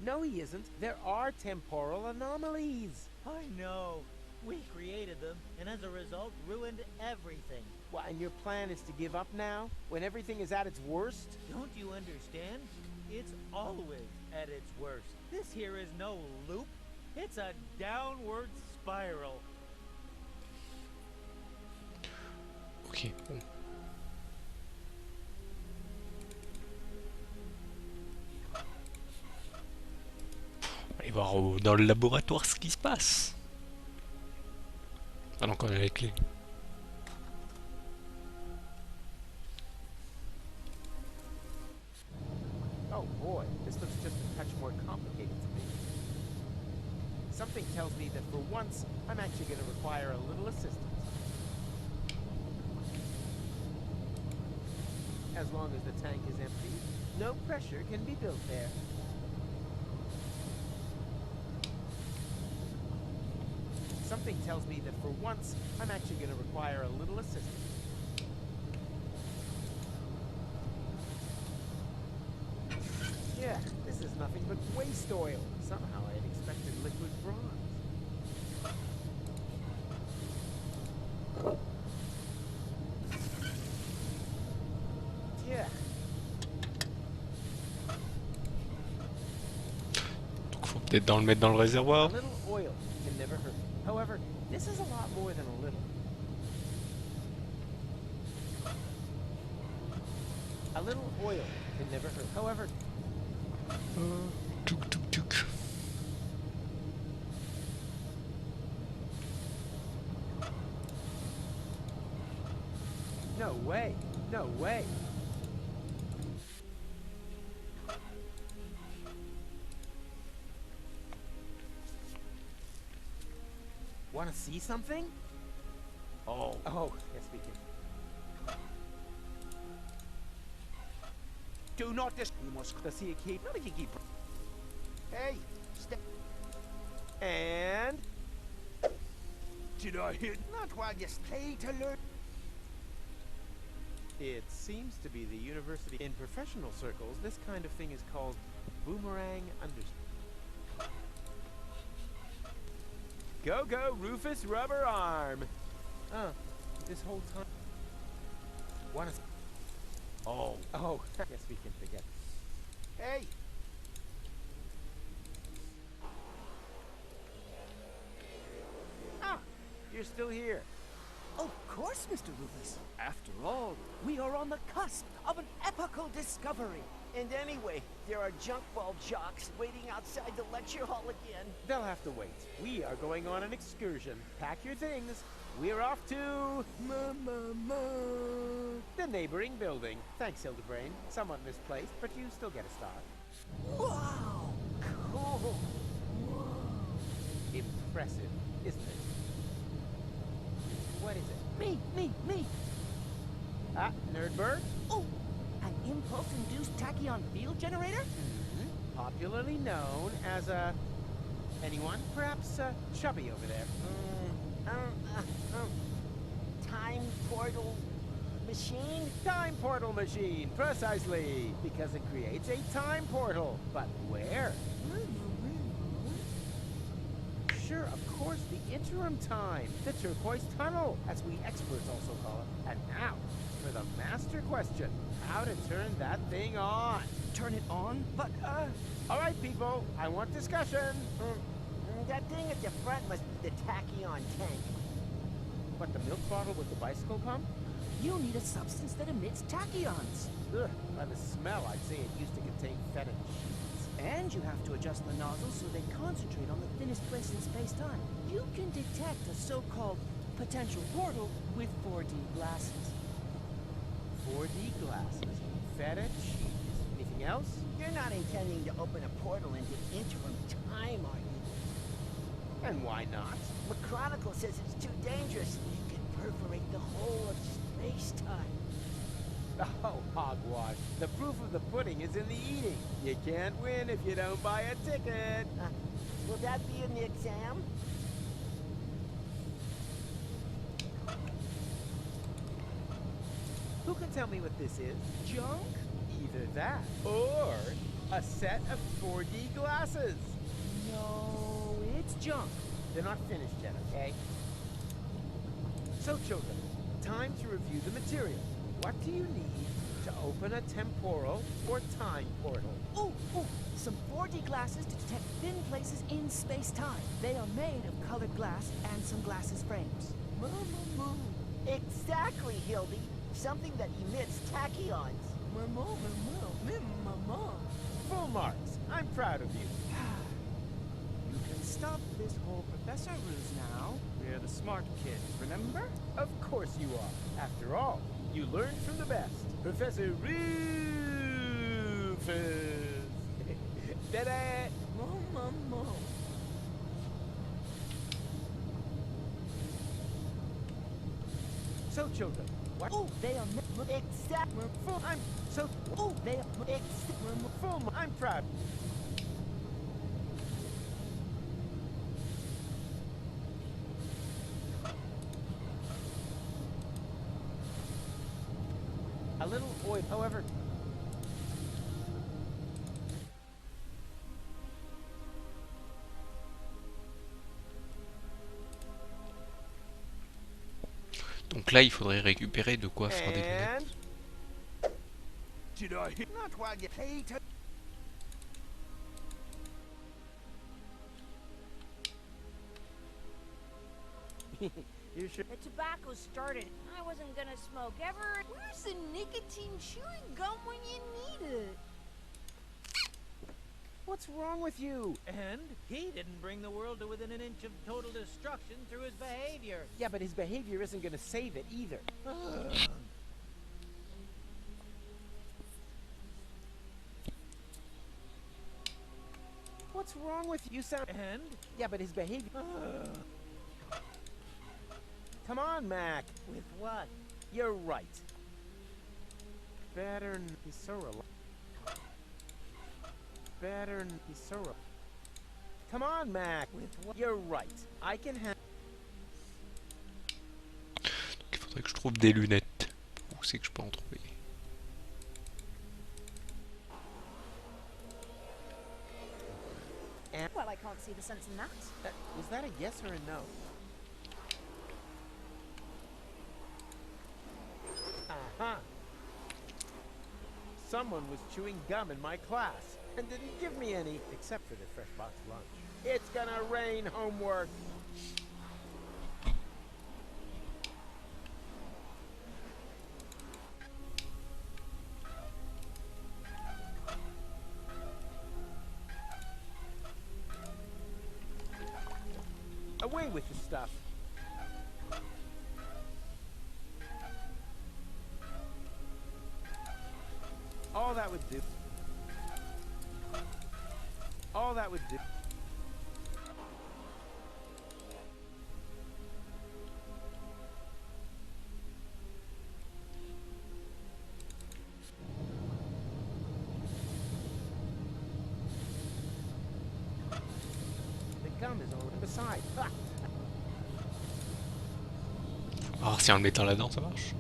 No, he isn't. There are temporal anomalies. I know. We created them, and as a result, ruined everything. What, and your plan is to give up now, when everything is at its worst? Don't you understand? It's always at its worst. This here is no loop. It's a downward spiral. Ok, bon. On va aller voir dans le laboratoire ce qui se passe. Ah non, quand on a les clés. Oh boy, this looks just a touch more complicated to me. Something tells me that for once, I'm actually going to require a little assistance. As long as the tank is empty, no pressure can be built there. Something tells me that for once, I'm actually going to require a little assistance. Yeah, this is nothing but waste oil. Somehow I had expected liquid bronze. Yeah. Donc faut peut-être le mettre dans le réservoir. A little oil can never hurt. However, this is a lot more than a little. A little oil can never hurt. However, Tuk tuk tuk. no way. No way. Want to see something? Oh, yes we can. Do not we must see a keep. Not a keep. Hey, step. And Did I hit? not while you stay to learn. It seems to be the university. In professional circles, this kind of thing is called boomerang understand. Go, go, Rufus Rubber Arm! Oh, this whole time. Wanna. Oh, guess we can forget. Hey! Ah, you're still here. Of course, Mr. Rufus. After all, we are on the cusp of an epical discovery. And anyway, there are junk ball jocks waiting outside the lecture hall again. They'll have to wait. We are going on an excursion. Pack your things. We're off to the neighboring building. Thanks, Hildebrain. Somewhat misplaced, but you still get a star. Wow! Cool. Impressive, isn't it? What is it? Me! Ah, Nerdberg? Oh, an impulse-induced tachyon field generator? Popularly known as a Anyone? Perhaps Chubby over there. Time portal machine? Time portal machine, precisely. Because it creates a time portal. But where? Sure, of course, the interim time. The turquoise tunnel, as we experts also call it. And now, for the master question. How to turn that thing on. Turn it on? But, All right, people, I want discussion. That thing at the front must be the tachyon tank. What, the milk bottle with the bicycle pump? You need a substance that emits tachyons. Ugh, by the smell, I'd say it used to contain fetid cheese. And you have to adjust the nozzles so they concentrate on the thinnest place in space-time. You can detect a so-called potential portal with 4D glasses. 4D glasses, feta cheese. Anything else? You're not intending to open a portal into interim time, are you? And why not? McChronicle says it's too dangerous. It could perforate the whole of space-time. Oh, hogwash. The proof of the pudding is in the eating. You can't win if you don't buy a ticket. Will that be in the exam? Who can tell me what this is? Junk? Either that, or a set of 4D glasses. No, it's junk. They're not finished yet, okay? So, children, time to review the material. What do you need to open a temporal or time portal? Ooh, some 4D glasses to detect thin places in space-time. They are made of colored glass and some glasses frames. Exactly, Hildy. Something that emits tachyons. Full marks. I'm proud of you. you can stop this whole Professor ruse now. We're the smart kids, remember? Of course you are. After all, you learned from the best. Professor Rufus. Da-da! So, children, what? Oh, they are exactly. I'm so. Oh, they are full. I'm proud. A little oil, however. Donc là, il faudrait récupérer de quoi faire des lunettes. Did I hit? Not while you pay to... You sure? The tobacco started. I wasn't gonna smoke ever. Where's the nicotine chewing gum when you need it? What's wrong with you? And he didn't bring the world to within an inch of total destruction through his behavior. Yeah, but his behavior isn't gonna save it either. What's wrong with you, sound? And yeah, but his behavior. Come on, Mac. with what? You're right. Better he's so relaxed. Better he's so relaxed. Come on, Mac. With what? You're right. I can have. Donc il faudrait que je trouve des lunettes. Où c'est que je peux en trouver? Well, I can't see the sense in that. Was that a yes or a no? Uh-huh. Someone was chewing gum in my class and didn't give me any, except for the fresh box lunch. It's gonna rain homework. Away with the stuff. All that would do. All that would do. The gum is already beside. Alors si en le mettant là-dedans ça marche.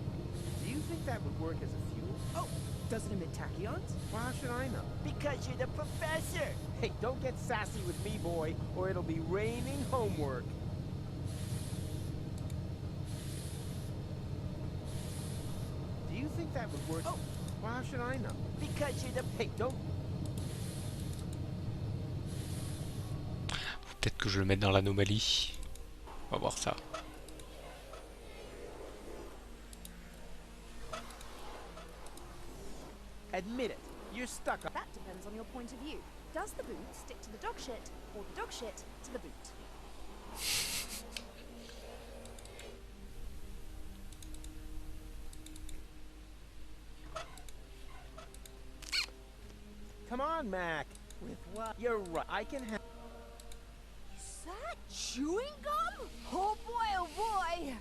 Do you think that would work as a fuel? Oh, does it emit tachyons? Well, how should I know? Because you're the professor. Hey, don't get sassy with me, boy, or it'll be raining homework. Do you think that would work? Oh. Well, how should I know? Because you're the... Hey, don't... Peut-être que je le mette dans l'anomalie. On va voir ça. Admit it. You're stuck. That depends on your point of view. Does the boot stick to the dog shit, or the dog shit to the boot? Come on, Mac. With what? You're right. I can have... Is that chewing gum? Oh boy, oh boy!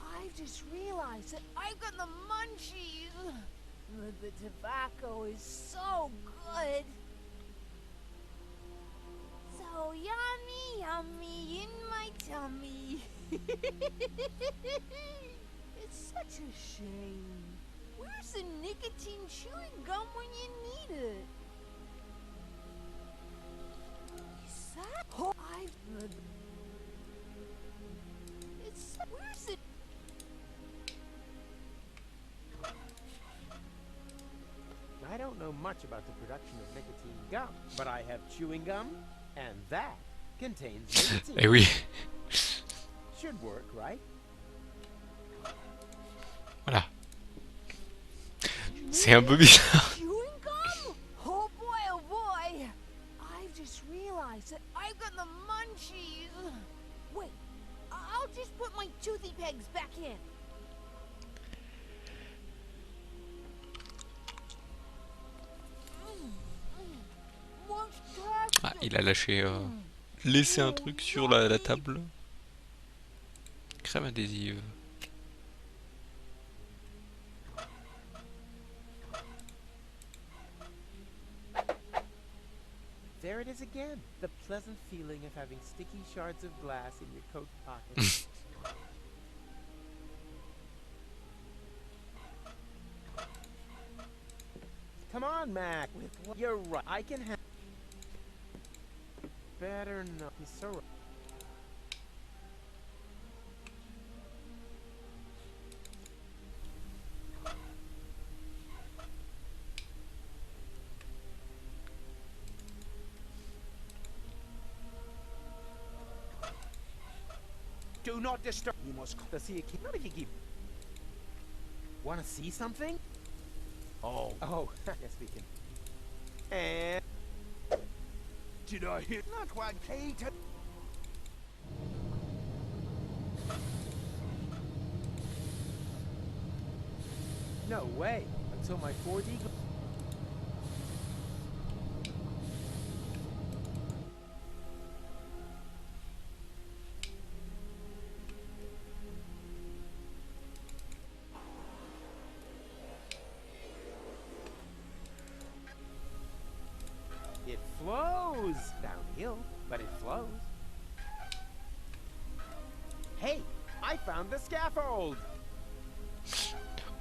I've just realized that I've got the munchies. The tobacco is so good. So yummy, yummy in my tummy. It's such a shame. Where's the nicotine chewing gum when you need it? Is that? Oh, it's where's it? I don't know much about the production of nicotine gum, but I have chewing gum, and that contains nicotine. Eh oui. Should work, right? Voilà. C'est un peu bizarre. Chewing gum? Oh boy, oh boy! I've just realized that I've got the munchies. Wait, I'll just put my toothy pegs back in. Ah, il a lâché... laissé un truc sur la table. Crème adhésive. There it is again. The pleasant feeling of having sticky shards of glass in your coat pocket. Come on, Mac. You're right. I can have... Better not. He's so right. Do not disturb. You must come to see a kid. Not if you keep. Want to see something? Oh. Oh, yes, we can. And. Did I hit? Not one key to... No way. Until my 4D... It flows! Downhill, but it flows. Hey! I found the scaffold!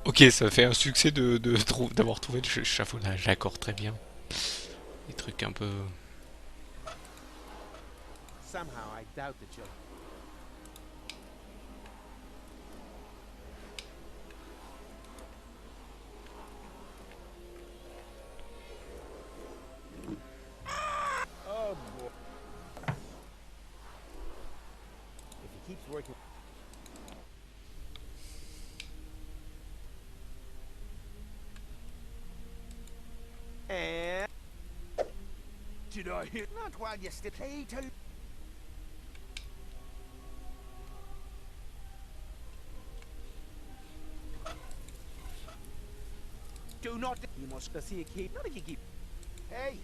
Ok, ça fait un succès d'avoir trouvé le chafaudage, d'accord, très bien. Des trucs un peu... Somehow I doubt that you'll... Oh boy. If he keeps working... And... Did I hit? Not while you still play to... Do not... You must see a key. Not if you keep... Hey!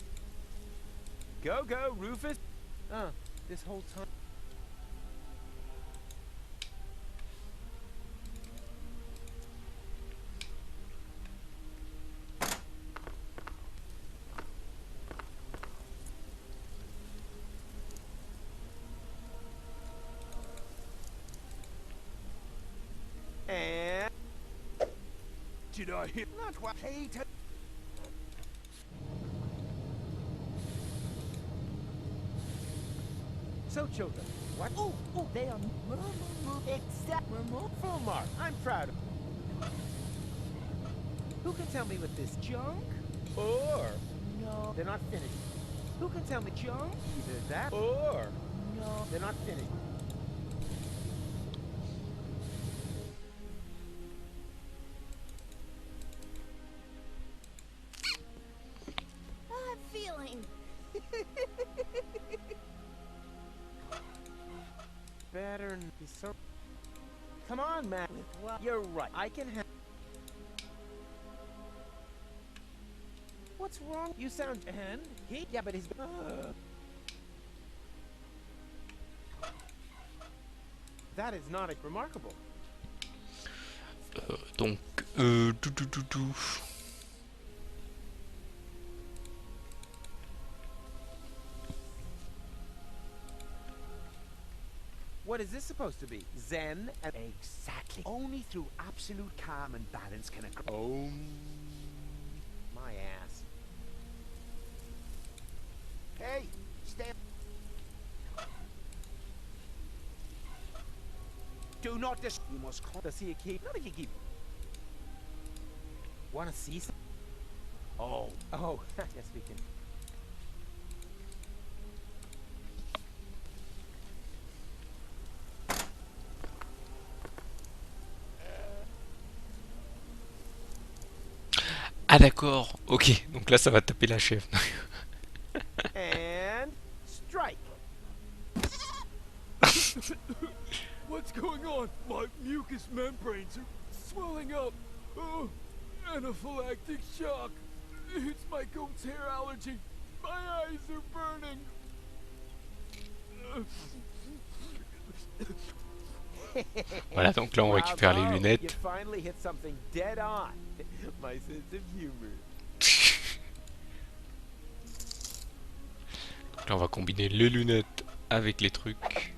Go, go, Rufus! This whole time... Did I hit? Not what? Hey, So, children, what? Oh, they are... Exact. Full mark. I'm proud of. Who can tell me what this junk? Or No. they're not finished. Who can tell me junk? Either that Oh. or No. they're not finished. I'm feeling. Better be so. Come on, man. You're right. I can have. What's wrong? You sound. And he. Yeah, but he's. That is not remarkable. Donc, tout. What is this supposed to be? Zen and Exactly. Only through absolute calm and balance can a. oh my ass. Hey, stay. Do not dis. You must call. Does he keep? Not a keep. Wanna see some? Oh, Oh, yes we can. Ah d'accord, ok, donc là ça va taper la chef. And strike. What's going on? My mucous membranes are swelling up. Oh, anaphylactic shock. It's my goat's hair allergy. My eyes are burning. Voilà, donc là on récupère les Bravo, lunettes. You finally hit something dead on. My sense of humor. Donc là on va combiner les lunettes avec les trucs.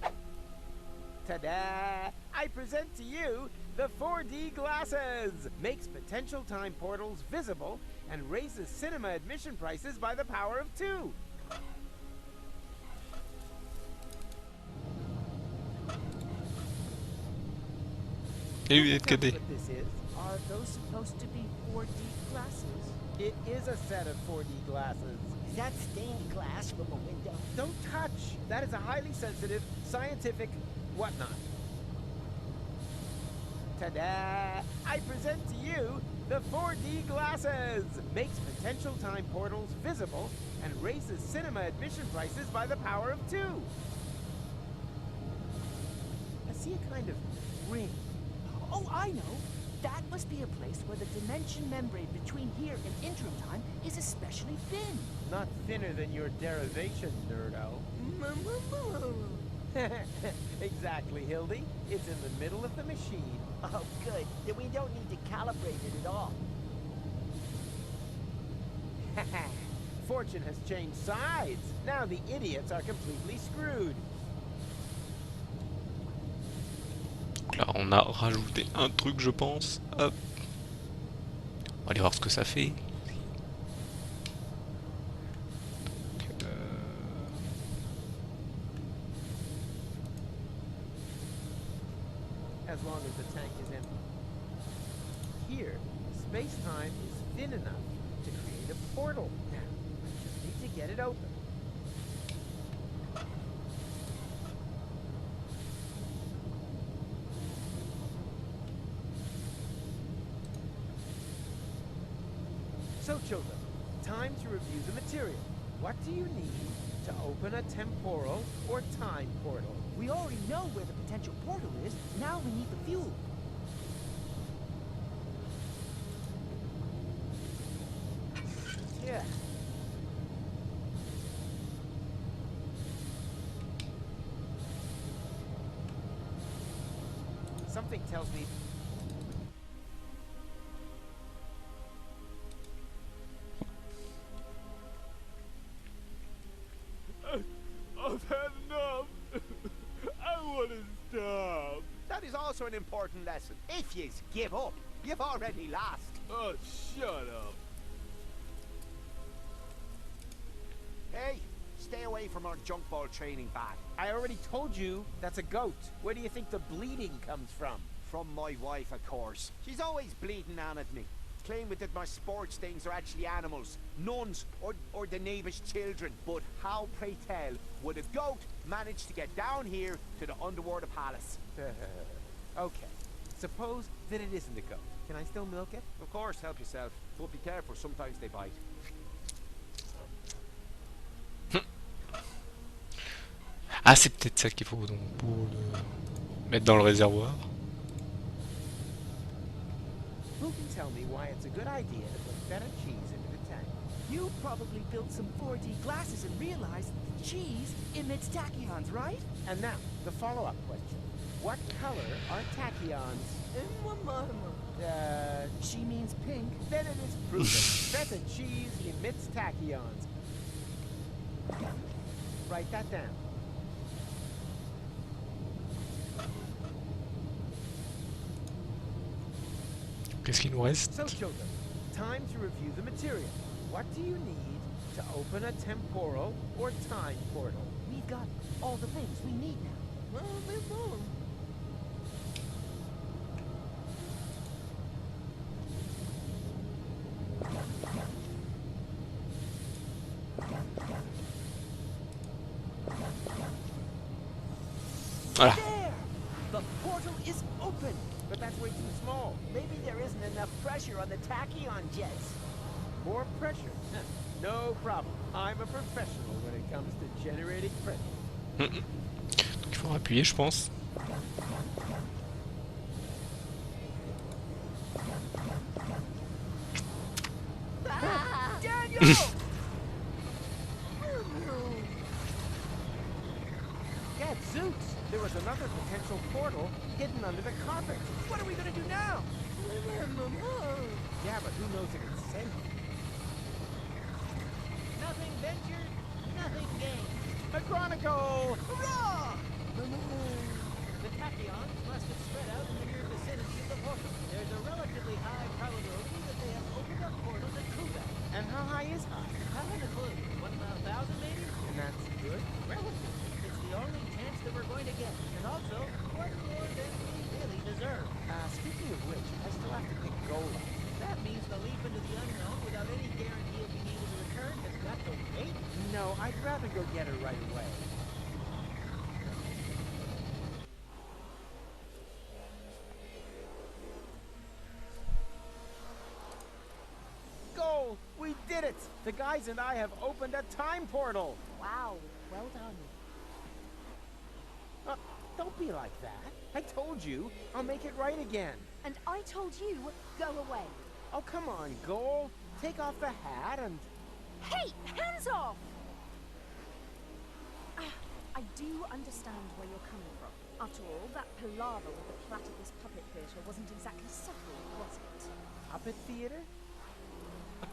Ta-da! I present to you the 4D glasses. Makes potential time portals visible and raises cinema admission prices by the power of 2. Les lunettes Tell me cadet. what this is. Are those supposed to be 4D glasses? It is a set of 4D glasses. Is that stained glass from a window? Don't touch. That is a highly sensitive, scientific whatnot. Ta-da! I present to you the 4D glasses. Makes potential time portals visible and raises cinema admission prices by the power of 2. I see a kind of ring. Oh, I know. That must be a place where the dimension membrane between here and interim time is especially thin. Not thinner than your derivation, nerdo. Exactly, Hildy. It's in the middle of the machine. Oh, good. Then we don't need to calibrate it at all. Fortune has changed sides. Now the idiots are completely screwed. Donc là on a rajouté un truc je pense. Hop. On va aller voir ce que ça fait. As long as the tank is empty. Here, space-time is thin enough to create a portal. Now, I just need to get it open. So, children, time to review the material. What do you need to open a temporal or time portal? We already know where the potential portal is. Now we need the fuel. Yeah. Something tells me. I've had enough. I want to stop. that is also an important lesson. If you give up, You've already lost. Oh, shut up. Hey, stay away from our junk ball training bag. I already told you that's a goat. Where do you think the bleeding comes from? From my wife, of course. She's always bleeding on at me, claiming that my sports things are actually animals, nuns, or the neighbour's children. But how, pray tell, would a goat manage to get down here to the underwater palace? Okay, suppose that it isn't a goat. Can I still milk it? Of course, help yourself. But be careful, sometimes they bite. Ah, c'est peut-être ça qu'il faut donc pour le mettre dans le réservoir. Who can tell me why it's a good idea to put feta cheese into the tank? You probably built some 4D glasses and realized that the cheese emits tachyons, right? And now, the follow-up question. What color are tachyons? She means pink. Then it is proven. Feta cheese emits tachyons. Write that down. Qu'est-ce qu'il nous reste? So, children, time to review the material. What do you need to open a temporal or time portal? We've got all the things we need now. Well, live on. Voilà. There! The portal is open! But that's way too small. Maybe there isn't enough pressure on the tachyon jets. More pressure? No problem. I'm a professional when it comes to generating pressure. Donc il faut appuyer, je pense. Daniel! Gadzooks! There was another potential portal hidden under the carpet. What are we gonna do now? Yeah, but who knows if it's safe? Nothing ventured, nothing gained. A chronicle! Hurrah! The tachyons must have spread out in the near vicinity of the portal. There's a relatively high probability that they have opened up portals at Kubat. And how high is high? Haven't a clue. 1,000 maybe? And that's good? Relative. It's the only chance that we're going to get. And also, what more than we really deserve. Speaking of which, I still have to pick Gola. That means the leap into the unknown without any guarantee of being able to return has got to wait. No, I'd rather go get her right away. Goal! We did it! The guys and I have opened a time portal! Wow, well done. Don't be like that. I told you, I'll make it right again. And I told you, go away. Oh, come on, Goal. Take off the hat and... Hey, hands off! I do understand where you're coming from. After all, that palaver with the platypus puppet theatre wasn't exactly subtle, was it? Puppet theater?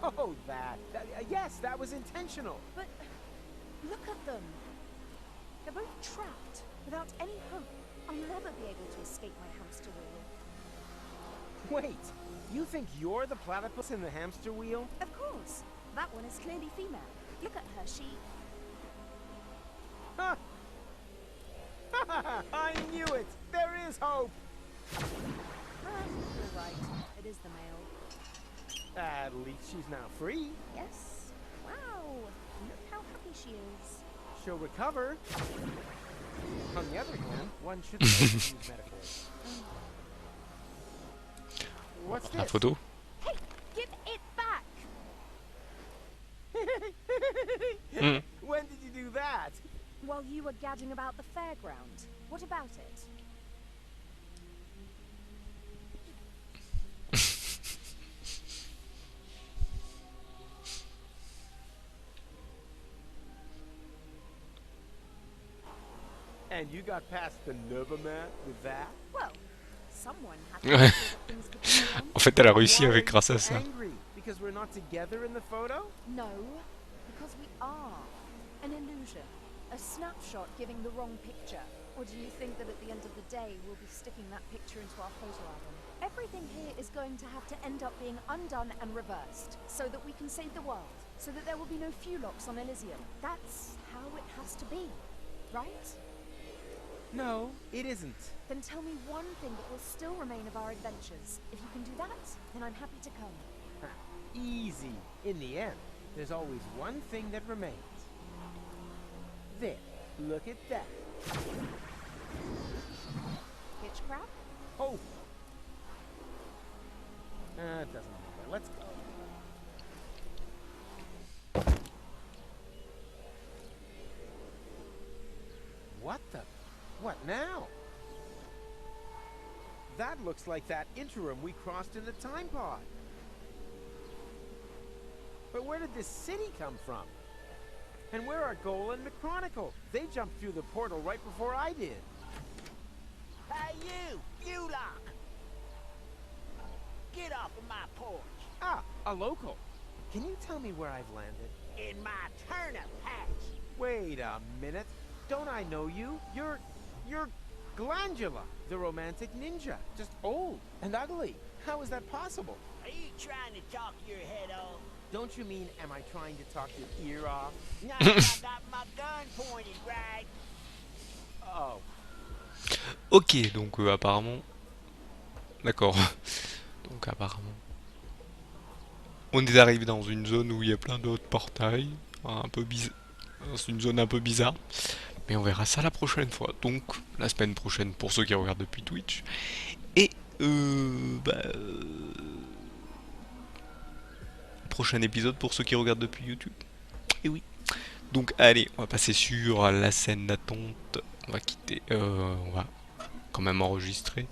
Oh, that yes, that was intentional. But look at them. They're both trapped, without any hope. I'll never be able to escape my hamster wheel. Wait, you think you're the platypus in the hamster wheel? Of course. That one is clearly female. Look at her, she... Ha! I knew it! There is hope! You're right. It is the male. At least she's now free. Yes. Wow. Look how happy she is. She'll recover. On the other hand, one shouldn't use metaphors. What's La this? photo. Hey, give it back! When did you do that? While you were gadding about the fairground. What about it? And you got past the Novomat with that? Well, someone had to make sure that things could go on. En fait, elle a réussi Why avec are grâce à you ça. angry? Because we're not together in the photo? No, because we are. An illusion. A snapshot giving the wrong picture. Or do you think that at the end of the day we'll be sticking that picture into our photo album? Everything here is going to have to end up being undone and reversed, so that we can save the world, so that there will be no Fulocks on Elysium. That's how it has to be, right? No, it isn't. Then tell me one thing that will still remain of our adventures. If you can do that, then I'm happy to come. Easy. In the end, there's always one thing that remains. There. Look at that. Hitchcraft? Oh! It doesn't matter. Let's go. What the? What now? That looks like that interim we crossed in the time pod. But where did this city come from? And where are Goal and McChronicle? They jumped through the portal right before I did. Hey you, Wolgulc! Get off of my porch. Ah, a local. Can you tell me where I've landed? In my turnip patch. Wait a minute. Don't I know you? You're Glandula, the romantic ninja. Just old and ugly. How is that possible? Are you trying to talk your head off? Don't you mean, am I trying to talk your ear off? No, I got my gun pointed right. Oh. Ok, donc apparemment... D'accord. Donc apparemment... On est arrivé dans une zone où il y a plein d'autres portails. Un peu bizarre. C'est une zone un peu bizarre. Mais on verra ça la prochaine fois. Donc, la semaine prochaine pour ceux qui regardent depuis Twitch. Et... prochain épisode pour ceux qui regardent depuis YouTube. Et oui. Donc allez, on va passer sur la scène d'attente. On va quitter. On va quand même enregistrer.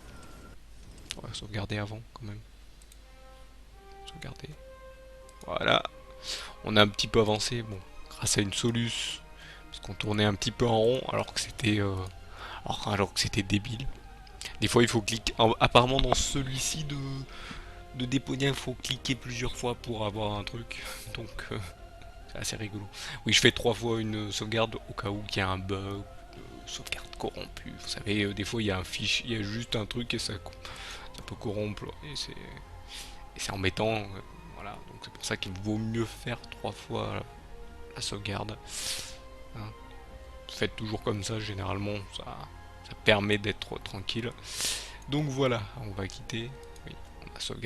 On va sauvegarder avant quand même. Sauvegarder. Voilà. On a un petit peu avancé. Bon, grâce à une soluce. Parce qu'on tournait un petit peu en rond alors que c'était alors que c'était débile. Des fois il faut cliquer. Apparemment dans celui-ci de Deponia, il faut cliquer plusieurs fois pour avoir un truc. Donc c'est assez rigolo. Oui, je fais 3 fois une sauvegarde au cas où il y a un bug, sauvegarde corrompue. Vous savez, des fois il y a un fichier, il y a juste un truc et ça peut corrompre. Et c'est embêtant. Voilà, donc c'est pour ça qu'il vaut mieux faire 3 fois la sauvegarde. Hein. Faites toujours comme ça, généralement ça permet d'être tranquille. Donc voilà, on va quitter. Oui, on a sauvegarde.